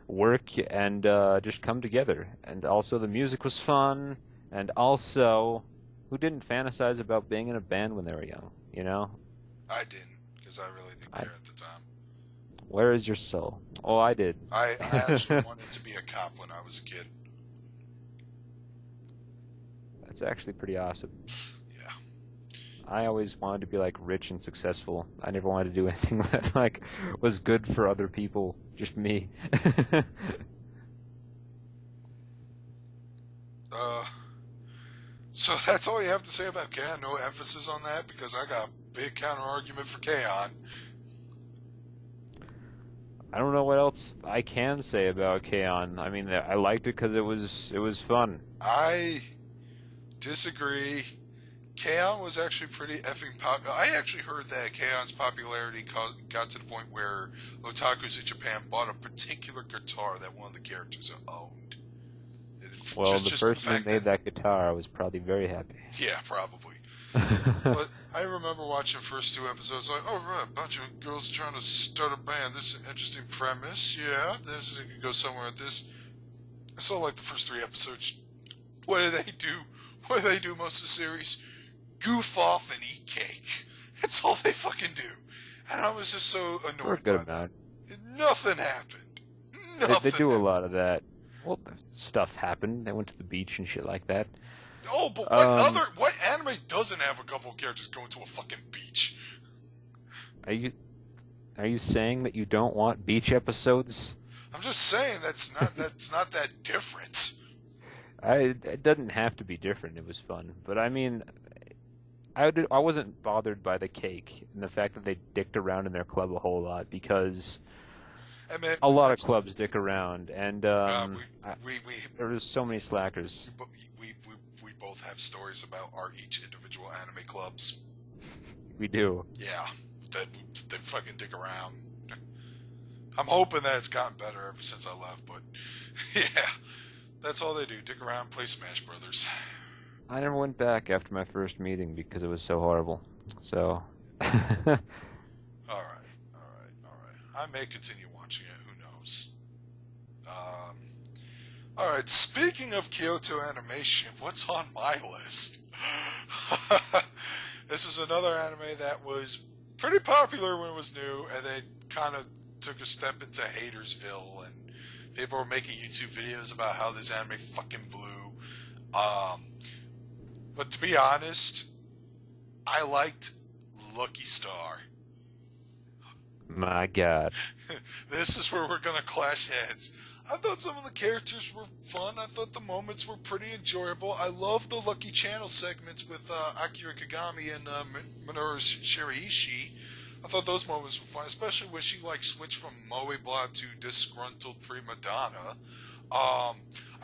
work and just come together. And also the music was fun, and also who didn't fantasize about being in a band when they were young, you know? I didn't, because I really didn't care at the time. Where is your soul? Oh, I did. I actually wanted to be a cop when I was a kid. That's actually pretty awesome. Yeah. I always wanted to be like rich and successful. I never wanted to do anything that like was good for other people, just me. So that's all you have to say about K-On! No emphasis on that, because I got a big counter argument for K-On! I don't know what else I can say about K-On! I mean, I liked it because it was fun. I disagree. K-On! Was actually pretty effing popular. I actually heard that K-On!'s popularity got to the point where otakus in Japan bought a particular guitar that one of the characters owned. Well, the person who made that guitar was probably very happy. Yeah, probably. But I remember watching the first two episodes, like, oh, right, a bunch of girls trying to start a band. This is an interesting premise. Yeah, this could go somewhere with this. I saw, like, the first 3 episodes. What do they do? What do they do most of the series? Goof off and eat cake. That's all they fucking do. And I was just so annoyed by that. Nothing happened. They do a lot of that. Well, stuff happened. They went to the beach and shit like that. Oh, but what anime doesn't have a couple of characters going to a fucking beach? Are you saying that you don't want beach episodes? I'm just saying that's not that different. It doesn't have to be different. It was fun, but I mean, I wasn't bothered by the cake and the fact that they dicked around in their club a whole lot, because a lot of clubs dick around, and there was so many slackers. We both have stories about our each individual anime clubs. We do. Yeah, they fucking dick around. I'm hoping that it's gotten better ever since I left, but yeah, that's all they do: dick around, play Smash Brothers. I never went back after my first meeting because it was so horrible. So. All right. I may continue watching it. Who knows? Alright, speaking of Kyoto Animation, what's on my list? This is another anime that was pretty popular when it was new, and then kind of took a step into Hatersville, and people were making YouTube videos about how this anime fucking blew. But to be honest, I liked Lucky Star. My God. This is where we're gonna clash heads. I thought some of the characters were fun. I thought the moments were pretty enjoyable. I love the Lucky Channel segments with Akira Kagami and Minoru Shiraishi. I thought those moments were fun, especially when she switched from Moe Blah to disgruntled prima donna. I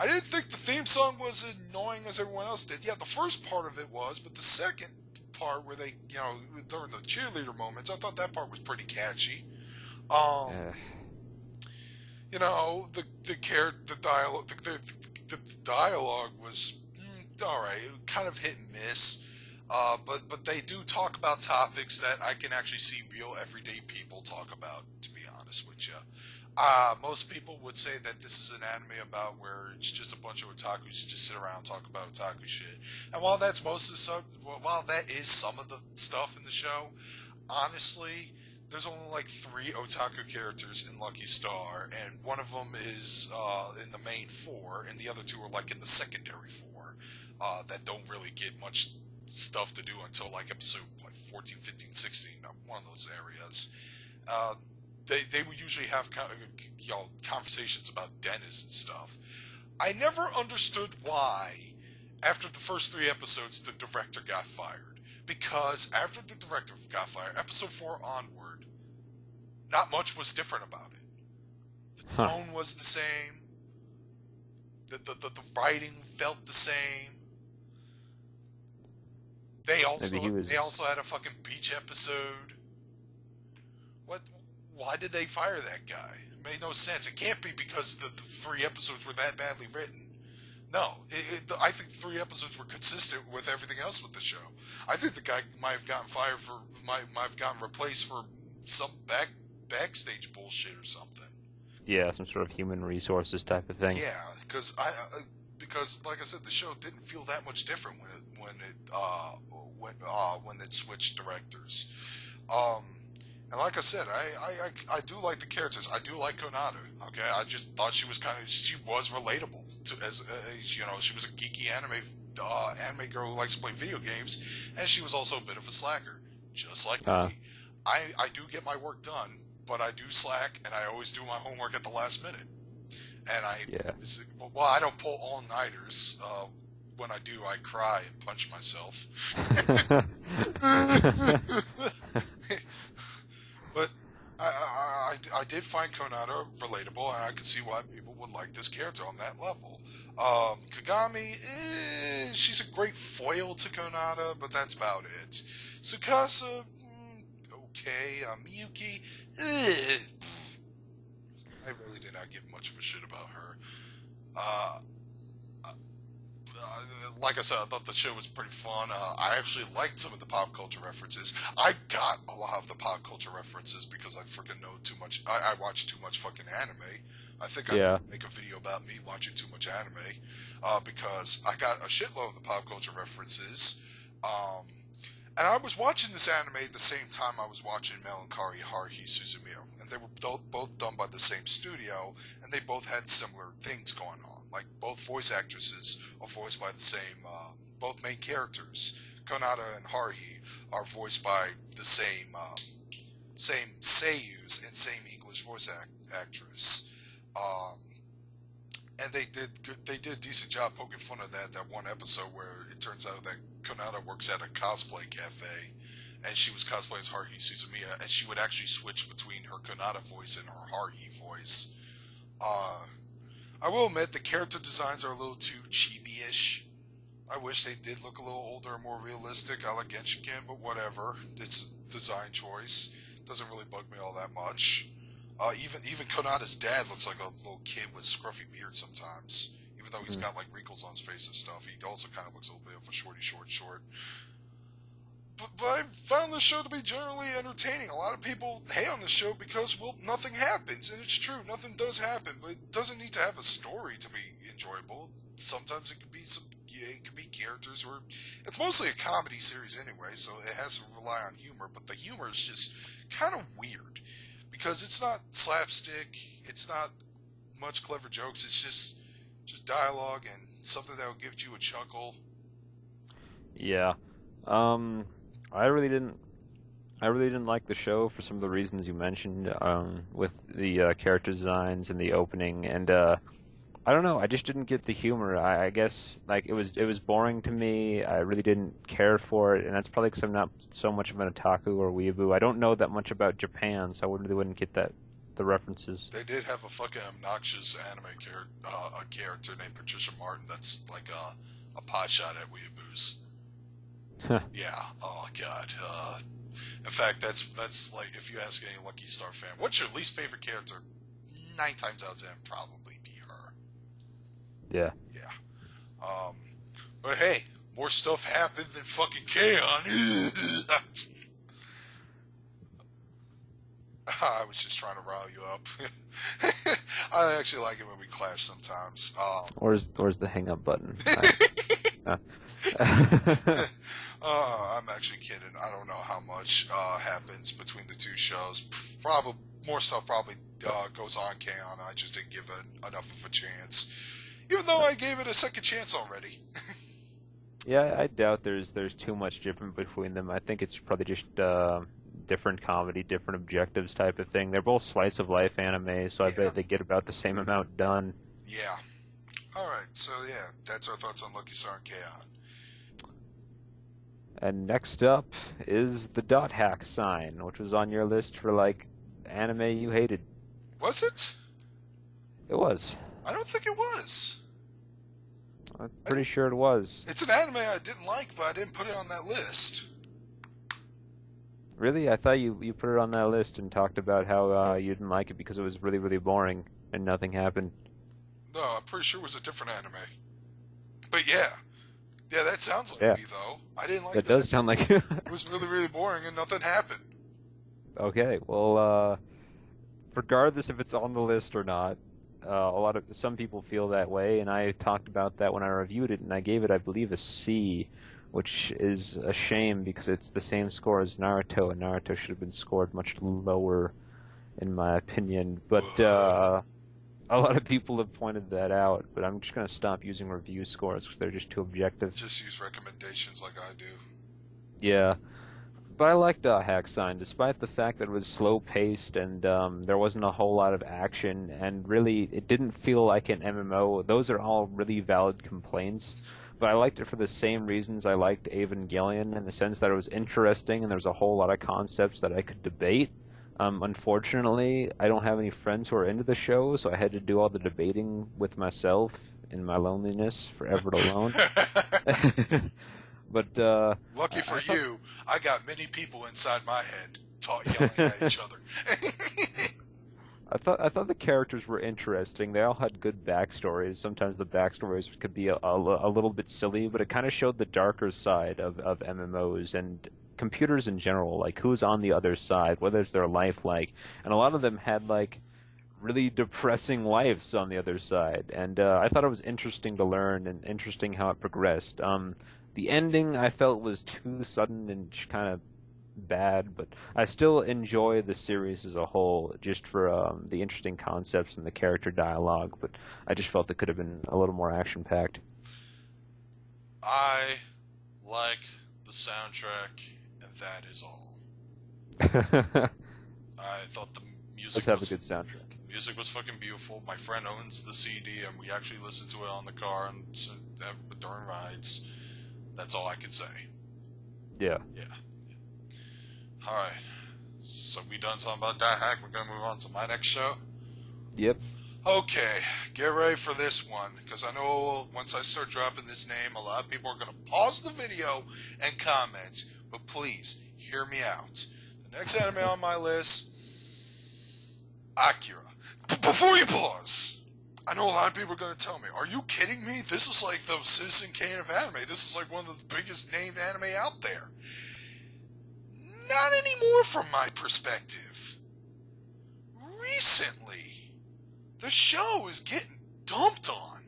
didn't think the theme song was annoying as everyone else did. Yeah, the first part of it was, but the second part where they, during the cheerleader moments, I thought that part was pretty catchy. Um, the dialogue was all right, kind of hit and miss. But they do talk about topics that I can actually see real everyday people talk about. To be honest with you, most people would say that this is an anime about where it's just a bunch of otakus who just sit around and talk about otaku shit. And while that's while that is some of the stuff in the show, honestly, there's only 3 otaku characters in Lucky Star, and one of them is in the main 4, and the other 2 are in the secondary 4 that don't really get much stuff to do until episode 14, 15, 16, one of those areas. They would usually have conversations about Dennis and stuff. I never understood why, after the first 3 episodes, the director got fired. Because after the director got fired, episode 4 onward, not much was different about it. The tone was the same. The writing felt the same. They also had a fucking beach episode. Why did they fire that guy? It made no sense. It can't be because the 3 episodes were that badly written. No, I think 3 episodes were consistent with everything else with the show. I think the guy might have gotten fired might have gotten replaced for some backstage bullshit or something. Yeah, some sort of human resources type of thing. Yeah, because like I said, the show didn't feel that much different when it switched directors. And like I said, I do like the characters. I do like Konata. Okay, I just thought she was relatable she was a geeky anime girl who likes to play video games, and she was also a bit of a slacker, just like me. I do get my work done, but I do slack, and I always do my homework at the last minute. And I don't pull all-nighters. When I do, I cry and punch myself. But I did find Konata relatable, and I could see why people would like this character on that level. Kagami, she's a great foil to Konata, but that's about it. Tsukasa, okay. Miyuki, I really did not give much of a shit about her. Like I said, I thought the show was pretty fun. I actually liked some of the pop culture references. I got a lot of the pop culture references because I freaking know too much. I watch too much fucking anime. I think I make a video about me watching too much anime because I got a shitload of the pop culture references. And I was watching this anime at the same time I was watching Melancholy Haruhi Suzumiya, and they were both done by the same studio, and they both had similar things going on. Both voice actresses are voiced by the same, both main characters, Konata and Haruhi, are voiced by the same seiyus and same English voice actress. And they did a decent job poking fun of that one episode where it turns out that Konata works at a cosplay cafe, and she was cosplaying as Haruhi Suzumiya, and she would actually switch between her Konata voice and her Haruhi voice. I will admit the character designs are a little too chibi-ish. I wish they did look a little older and more realistic. I like Genshiken, but whatever. It's a design choice. Doesn't really bug me all that much. Even Konata's dad looks like a little kid with scruffy beard sometimes. Even though he's got wrinkles on his face and stuff, he also kind of looks a little bit of a short. but I found the show to be generally entertaining. A lot of people hate on the show because, well, nothing happens, and it's true, nothing does happen, but it doesn't need to have a story to be enjoyable. Sometimes it could be characters, or it's mostly a comedy series anyway, so it has to rely on humor, but the humor is just kind of weird, because it's not slapstick, it's not much clever jokes, it's just dialogue and something that will give you a chuckle. Yeah. Um, I really didn't. I really didn't like the show for some of the reasons you mentioned, with the character designs and the opening, and I don't know. I just didn't get the humor. I guess like it was boring to me. I really didn't care for it, and that's probably because I'm not so much of an otaku or weeaboo. I don't know that much about Japan, so I really wouldn't get the references. They did have a fucking obnoxious anime a character named Patricia Martin that's like a pot shot at weeaboos. Yeah. Oh god. In fact, that's like if you ask any Lucky Star fan, what's your least favorite character? 9 times out of 10, probably be her. Yeah. Yeah. But hey, more stuff happened than fucking K-On! I was just trying to rile you up. I actually like it when we clash sometimes. Where's the hang up button? I'm actually kidding. I don't know how much happens between the two shows. Probably more stuff probably goes on K-On! I just didn't give it enough of a chance, even though I gave it a second chance already. Yeah, I doubt there's too much different between them. I think it's probably just different comedy, different objectives type of thing. They're both slice of life anime, so I bet they get about the same amount done. Yeah. Alright, so yeah, that's our thoughts on Lucky Star and K-On! And next up is the dot hack sign, which was on your list for like anime you hated. Was it? It was. I don't think it was. I'm pretty sure it was. It's an anime I didn't like, but I didn't put it on that list. Really? I thought you put it on that list and talked about how you didn't like it because it was really, really boring and nothing happened. No, I'm pretty sure it was a different anime. But yeah. Yeah, that sounds like me, though. I didn't like that this. That does sound like It was really, really boring and nothing happened. Okay, well, regardless if it's on the list or not, some people feel that way, and I talked about that when I reviewed it, and I gave it, I believe, a C, which is a shame because it's the same score as Naruto, and Naruto should have been scored much lower, in my opinion. But a lot of people have pointed that out, but I'm just going to stop using review scores because they're just too objective. Just use recommendations like I do. Yeah. But I liked Hack Sign, despite the fact that it was slow-paced and there wasn't a whole lot of action, and really it didn't feel like an MMO. Those are all really valid complaints, but I liked it for the same reasons I liked Evangelion, in the sense that it was interesting and there was a whole lot of concepts that I could debate. Unfortunately, I don't have any friends who are into the show, so I had to do all the debating with myself in my loneliness, forever alone. But lucky for you, I got many people inside my head yelling at each other. I thought the characters were interesting. They all had good backstories. Sometimes the backstories could be a little bit silly, but it kind of showed the darker side of MMOs and computers in general, like who's on the other side, what is their life like, and a lot of them had like really depressing lives on the other side, and I thought it was interesting to learn and interesting how it progressed. The ending I felt was too sudden and kind of bad, but I still enjoy the series as a whole, just for the interesting concepts and the character dialogue, but I just felt it could have been a little more action-packed. I like the soundtrack, and that is all. I thought the music Let's have a good soundtrack. Music was fucking beautiful. My friend owns the CD, and we actually listened to it on the car and during rides. That's all I can say. Yeah. Yeah. Alright. So we done talking about that hack. We're gonna move on to my next show? Yep. Okay. Get ready for this one, because I know once I start dropping this name, a lot of people are gonna pause the video and comment. But please, hear me out. The next anime on my list, Akira. Before you pause, I know a lot of people are going to tell me, are you kidding me? This is like the Citizen Kane of anime. This is like one of the biggest named anime out there. not anymore from my perspective. Recently, the show is getting dumped on.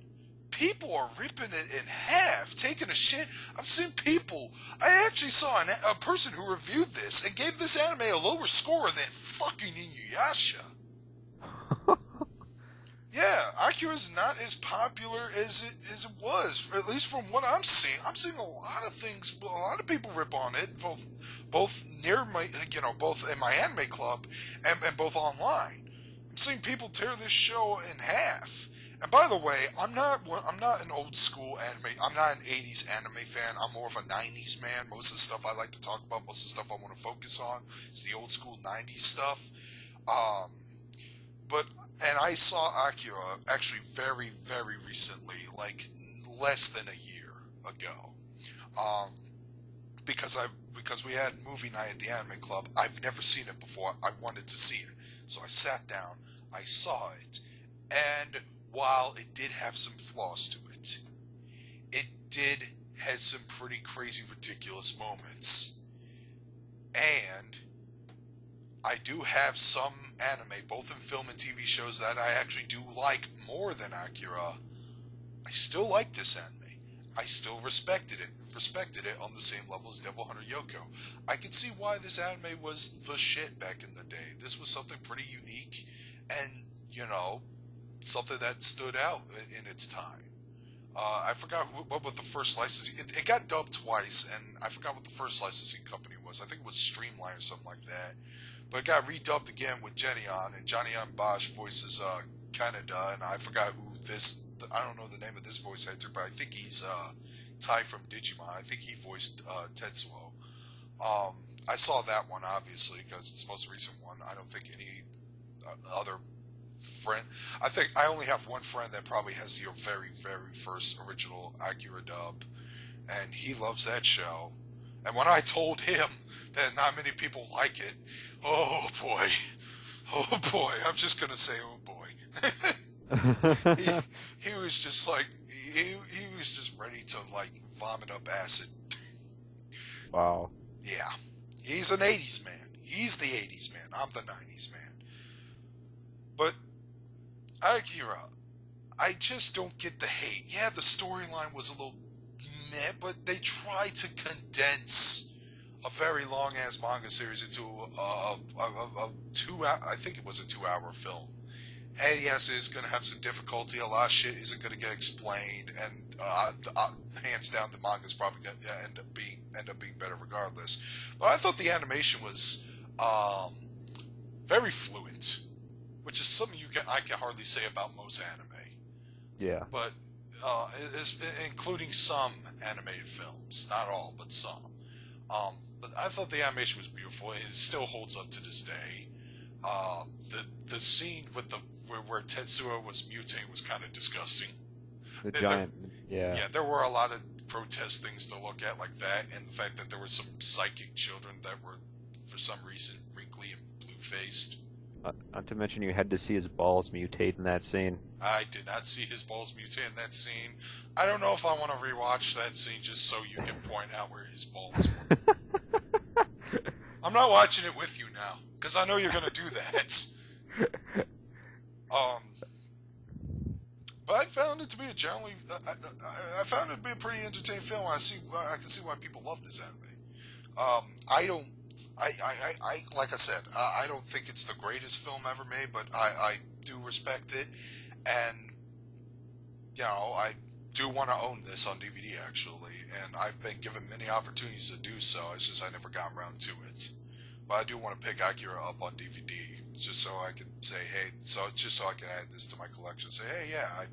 People are ripping it in half, taking a shit. I've seen people. I actually saw a person who reviewed this and gave this anime a lower score than fucking InuYasha. Yeah, Akira's not as popular as it was, at least from what I'm seeing. I'm seeing a lot of things, a lot of people rip on it, both near my, both in my anime club and both online. I'm seeing people tear this show in half. And by the way, I'm not an old school anime. I'm not an 80s anime fan. I'm more of a 90s man. Most of the stuff I like to talk about, most of the stuff I want to focus on, is the old school 90s stuff. And I saw Akira actually very, very recently, like less than a year ago, because we had movie night at the anime club. I've never seen it before. I wanted to see it, so I sat down, I saw it, and while it did have some flaws to it, it did have some pretty crazy, ridiculous moments, and I do have some anime, both in film and TV shows, that I actually do like more than Akira. I still like this anime. I still respected it on the same level as Devil Hunter Yoko. I can see why this anime was the shit back in the day. This was something pretty unique, and, something that stood out in its time. I forgot what the first licensing... It got dubbed twice, and I forgot what the first licensing company was. I think it was Streamline or something like that. But it got redubbed again with Genion, and Johnny Bosch voices Canada, and I forgot who I don't know the name of this voice actor, but I think he's Tai from Digimon. I think he voiced Tetsuo. I saw that one, obviously, because it's the most recent one. I don't think any other friend... I think I only have one friend that probably has the very, very first original Akira dub, and he loves that show. And when I told him that not many people like it, oh boy, I'm just gonna say, oh boy. he was just like, he was just ready to like vomit up acid. Wow. Yeah, he's an 80s man. He's the 80s man. I'm the 90s man. But Akira, I just don't get the hate. Yeah, the storyline was a little meh, but they tried to condense a very long ass manga series into a 2-hour film. And yes, it's going to have some difficulty. A lot of shit isn't going to get explained, and hands down, the manga's probably going to end up being better regardless. But I thought the animation was very fluent, which is something I can hardly say about most anime. Yeah. But including some animated films, not all, but some. But I thought the animation was beautiful. It still holds up to this day. The scene with where Tetsuo was mutating was kind of disgusting. The giant, yeah. Yeah, there were a lot of grotesque things to look at like that, and the fact that there were some psychic children that were, for some reason, wrinkly and blue-faced. Not to mention you had to see his balls mutate in that scene. I did not see his balls mutate in that scene. I don't know if I want to rewatch that scene just so you can point out where his balls were. I'm not watching it with you now, because I know you're going to do that. But I found it to be a generally... I found it to be a pretty entertaining film. I can see why people love this anime. Like I said, I don't think it's the greatest film ever made, but I do respect it, and I do want to own this on DVD actually, and I've been given many opportunities to do so. It's just I never got around to it. But I do want to pick Akira up on DVD, just so I can say, hey, just so I can add this to my collection. Say, hey, yeah, I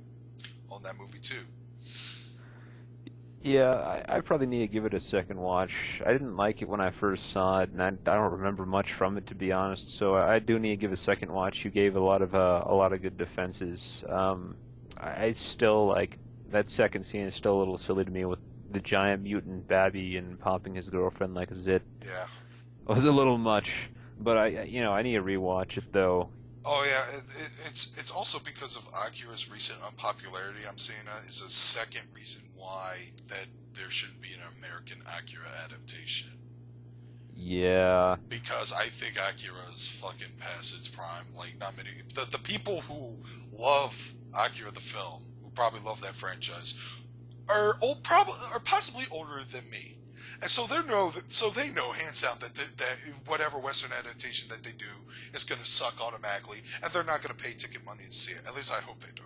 own that movie too. Yeah, I probably need to give it a second watch. I didn't like it when I first saw it, and I don't remember much from it, to be honest. So I do need to give it a second watch. You gave a lot of good defenses. I still like that second scene is still a little silly to me with the giant mutant Babby and popping his girlfriend like a zit. Yeah, it was a little much, but I need to rewatch it though. Oh yeah, it's also because of Akira's recent unpopularity. I'm saying that is a second reason why that there shouldn't be an American Akira adaptation. Yeah. because I think Akira is fucking past its prime. Like, not many. The people who love Akira the film, who probably love that franchise, are possibly older than me. And so they know hands down that whatever Western adaptation that they do is going to suck automatically, and they're not going to pay ticket money to see it. At least I hope they don't.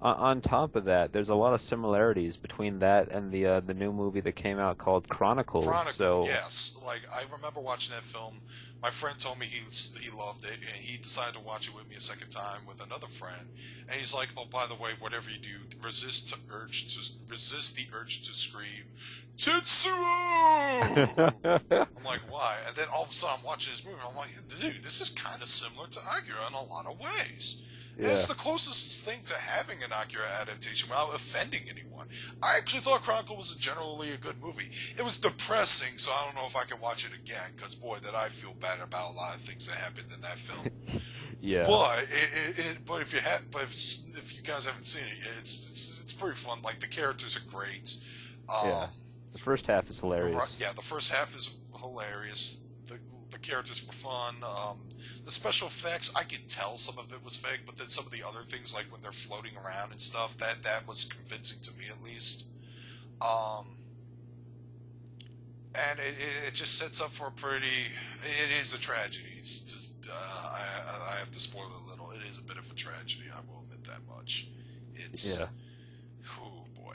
On top of that, there's a lot of similarities between that and the new movie that came out called Chronicle. So Yes. Like, I remember watching that film. My friend told me he loved it, and he decided to watch it with me a second time with another friend. And he's like, "Oh, by the way, whatever you do, resist the urge to scream, Tetsuo!" I'm like, "Why?" And then all of a sudden, I'm watching this movie. And I'm like, "Dude, this is kind of similar to Akira in a lot of ways." And yeah, it's the closest thing to having an Akira adaptation without offending anyone. I actually thought Chronicle was generally a good movie. It was depressing, so I don't know if I can watch it again, because boy, did I feel bad about a lot of things that happened in that film. yeah, But if you guys haven't seen it, it's pretty fun. Like, the characters are great. yeah. The first half is hilarious. The first half is hilarious. The characters were fun. The special effects, I could tell some of it was fake, but then some of the other things, like when they're floating around and stuff, that was convincing to me at least. And it just sets up for a pretty. It is a tragedy. It's just I have to spoil it a little. It is a bit of a tragedy. I will admit that much. It's. Yeah. Oh boy.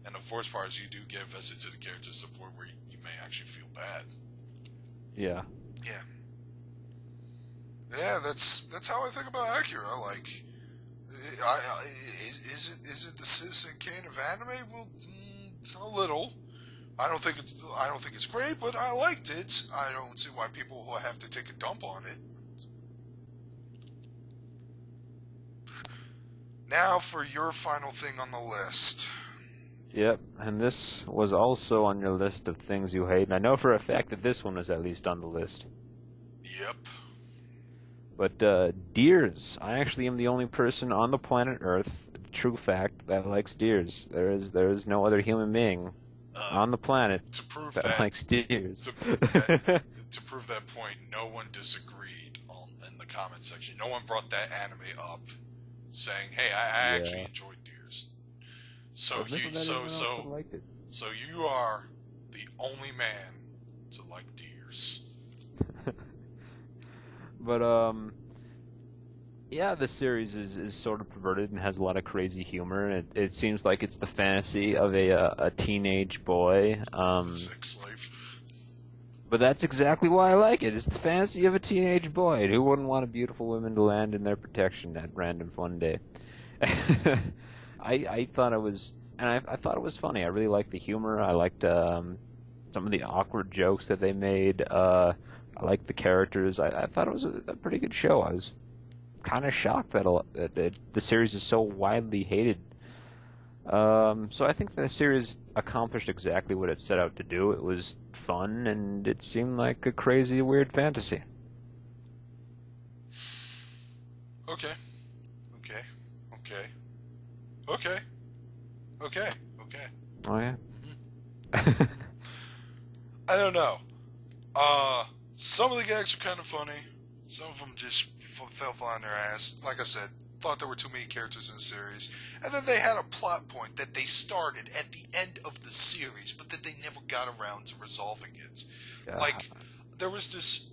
And the worst part is you do get invested to the characters to the point where you may actually feel bad. Yeah. Yeah. Yeah, that's how I think about Akira. Like, is it the Citizen Kane of anime? Well, a little. I don't think it's great, but I liked it. I don't see why people will have to take a dump on it. Now for your final thing on the list. Yep, and this was also on your list of things you hate, and I know for a fact that this one was at least on the list. Yep. But deers, I actually am the only person on the planet Earth, true fact, that likes deers. There is no other human being on the planet To prove that likes deers. to prove that point, no one disagreed in the comment section. No one brought that anime up, saying, "Hey, I actually enjoyed deers." So you are the only man to like deers. But yeah, the series is sort of perverted and has a lot of crazy humor. It seems like it's the fantasy of a teenage boy. Sex slave. But that's exactly why I like it. It's the fantasy of a teenage boy. And who wouldn't want a beautiful woman to land in their protection at random fun day? I thought it was, and I thought it was funny. I really liked the humor. I liked some of the awkward jokes that they made. I liked the characters. I thought it was a pretty good show. I was kind of shocked that the series is so widely hated. So I think the series accomplished exactly what it set out to do. It was fun, and it seemed like a crazy, weird fantasy. Okay. Oh yeah. I don't know. Some of the gags were kind of funny. Some of them just fell flat on their ass. Like I said, thought there were too many characters in the series. And then they had a plot point that they started at the end of the series, but that they never got around to resolving it. Like, there was this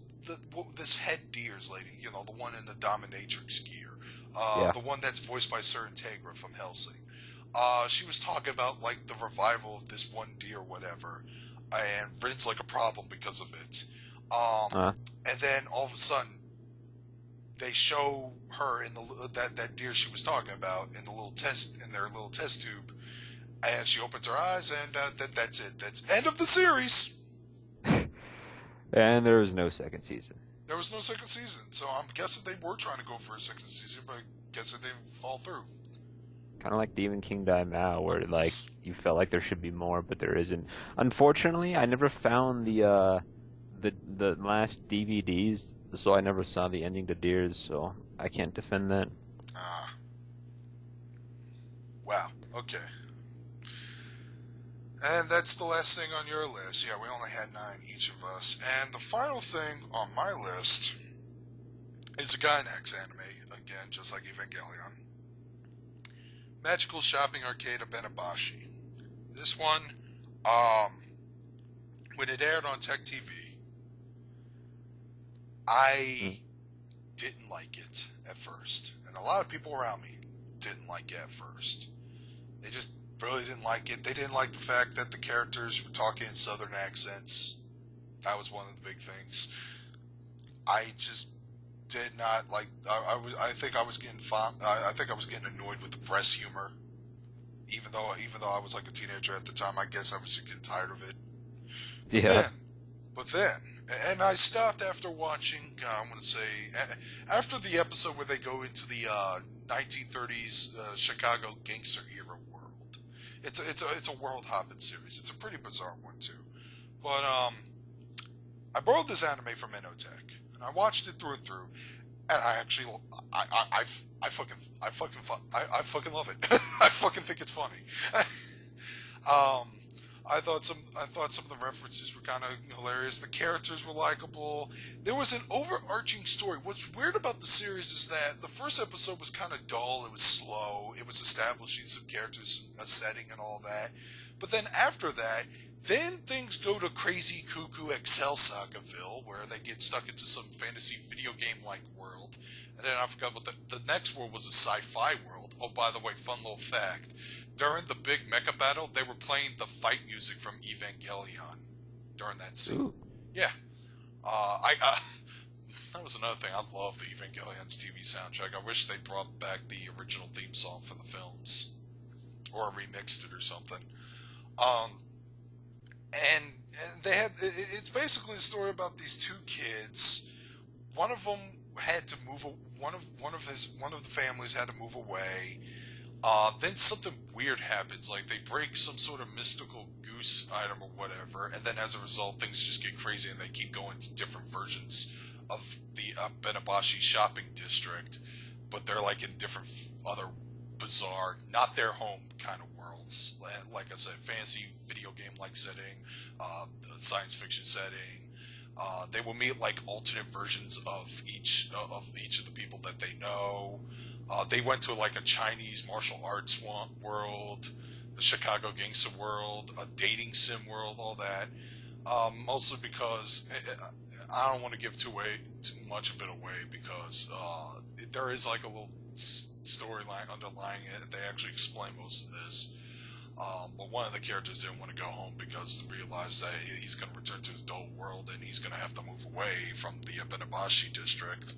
head deers lady, you know, the one in the dominatrix gear. The one that's voiced by Sir Integra from Hellsing. She was talking about, like, the revival of this one deer, whatever, and Vin's like a problem because of it. And then all of a sudden, they show her in that deer she was talking about in their little test tube, and she opens her eyes, and that's it. That's end of the series. And there was no second season. There was no second season, so I'm guessing they were trying to go for a second season, but I guess it didn't fall through. Kind of like Demon King Daimao, where like you felt like there should be more, but there isn't. Unfortunately, I never found the last DVDs, so I never saw the ending to Deers, so I can't defend that. Wow. Okay. And that's the last thing on your list. Yeah, we only had 9, each of us. And the final thing on my list is a Gainax anime, again, just like Evangelion. Magical Shopping Arcade Abenobashi. This one, when it aired on Tech TV, I didn't like it at first. And a lot of people around me didn't like it at first. They just really didn't like it. They didn't like the fact that the characters were talking in southern accents. That was one of the big things. I just did not like. I think I was getting I think I was getting annoyed with the breast humor. Even though I was like a teenager at the time, I guess I was just getting tired of it. Yeah. But then, and I stopped after watching. I'm gonna say after the episode where they go into the 1930s Chicago gangster era world. It's a world hopping series. It's a pretty bizarre one too. But I borrowed this anime from Inotech and I watched it through and through. And I actually, I fucking love it. I fucking think it's funny. I thought some of the references were kind of hilarious. The characters were likable. There was an overarching story. What's weird about the series is that the first episode was kind of dull. It was slow. It was establishing some characters, a setting, and all that. But then after that, then things go to crazy cuckoo Excel Sagaville, where they get stuck into some fantasy video game-like world. And then I forgot what the next world was, a sci-fi world. Oh, by the way, fun little fact. During the big mecha battle, they were playing the fight music from Evangelion during that scene. Ooh. Yeah. That was another thing. I love the Evangelion's TV soundtrack. I wish they brought back the original theme song for the films. Or remixed it or something. And they had, it's basically a story about these two kids. One of them had to move, one of the families had to move away. Then something weird happens, like they break some sort of mystical goose item or whatever, and then as a result things just get crazy and they keep going to different versions of the Abenobashi shopping district, but they're like in different other bizarre, not their home kind of worlds. Like I said, fantasy video game like setting, science fiction setting. They will meet like alternate versions of each of the people that they know. They went to like a Chinese martial arts world, a Chicago gangster world, a dating sim world, all that. Mostly because I don't want to give too much of it away because there is like a little storyline underlying it. They actually explain most of this. But one of the characters didn't want to go home because they realized that he's going to return to his adult world and he's going to have to move away from the Abenobashi district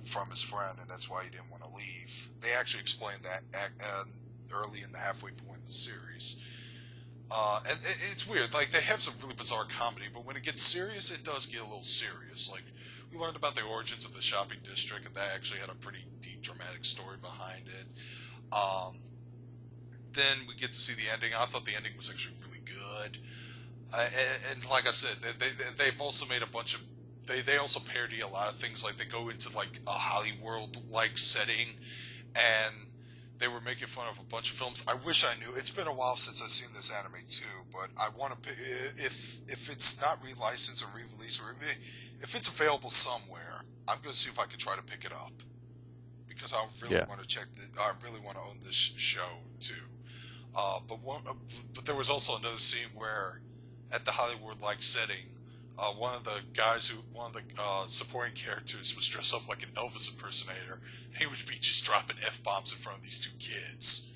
from his friend, and that's why he didn't want to leave. They actually explained that early in the halfway point of the series. And it's weird. Like, they have some really bizarre comedy, but when it gets serious, it does get a little serious. Like, we learned about the origins of the shopping district, and that actually had a pretty deep, dramatic story behind it. Then we get to see the ending. I thought the ending was actually really good. And like I said, they've also made a bunch of... They also parody a lot of things. Like, they go into, like, a Hollywood-like setting, and they were making fun of a bunch of films. I wish I knew. It's been a while since I've seen this anime, too, but I want to... If it's not relicensed or re-released, or if it's available somewhere, I'm going to see if I can try to pick it up. Because I really want to check... I really want to own this show, too. But there was also another scene where, at the Hollywood-like setting, one of the supporting characters was dressed up like an Elvis impersonator. And he would be just dropping F-bombs in front of these two kids.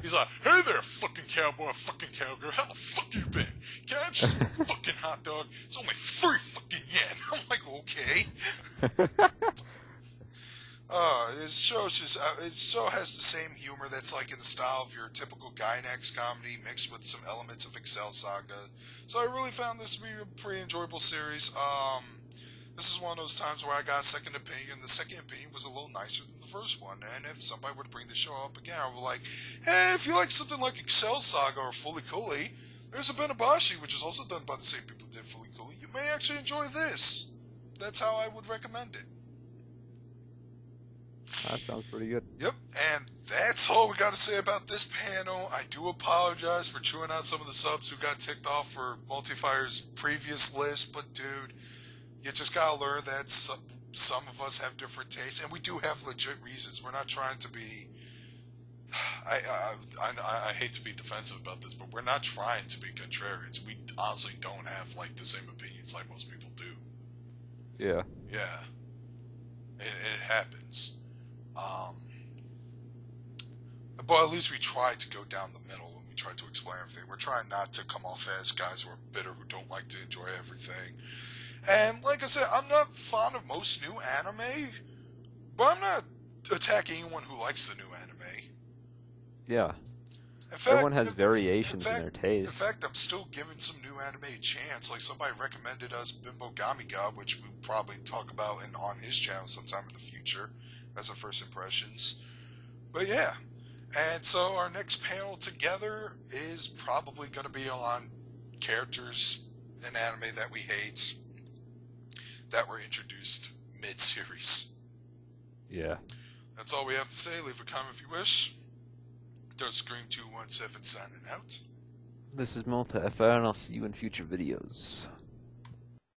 He's like, "Hey there, fucking cowboy, fucking cowgirl, how the fuck you been? Can I just a fucking hot dog? It's only 3 fucking yen." I'm like, okay. It show has the same humor that's like in the style of your typical Gainax comedy mixed with some elements of Excel Saga. So I really found this to be a pretty enjoyable series. This is one of those times where I got a second opinion. The second opinion was a little nicer than the first one. And if somebody were to bring the show up again, I would be like, hey, if you like something like Excel Saga or Fully Cooley, there's Abenobashi, which is also done by the same people who did Fully Cooley. You may actually enjoy this. That's how I would recommend it. That sounds pretty good. Yep, and that's all we got to say about this panel. I do apologize for chewing out some of the subs who got ticked off for Multifire's previous list, but dude, you just gotta learn that some of us have different tastes, and we do have legit reasons. We're not trying to be. I hate to be defensive about this, but we're not trying to be contrarians. We honestly don't have like the same opinions like most people do. Yeah. Yeah, it happens. But at least we try to go down the middle when we try to explain everything. We're trying not to come off as guys who are bitter, who don't like to enjoy everything. And like I said, I'm not fond of most new anime, but I'm not attacking anyone who likes the new anime. Yeah. In fact, Everyone has variations in their In taste. fact, I'm still giving some new anime a chance. Like somebody recommended us Bimbo Gamiga, which we'll probably talk about on his channel sometime in the future as our first impressions. But yeah. And so our next panel together is probably going to be on characters in anime that we hate that were introduced mid-series. Yeah. That's all we have to say. Leave a comment if you wish. Don't Scream 217 signing out. This is Multifire, and I'll see you in future videos.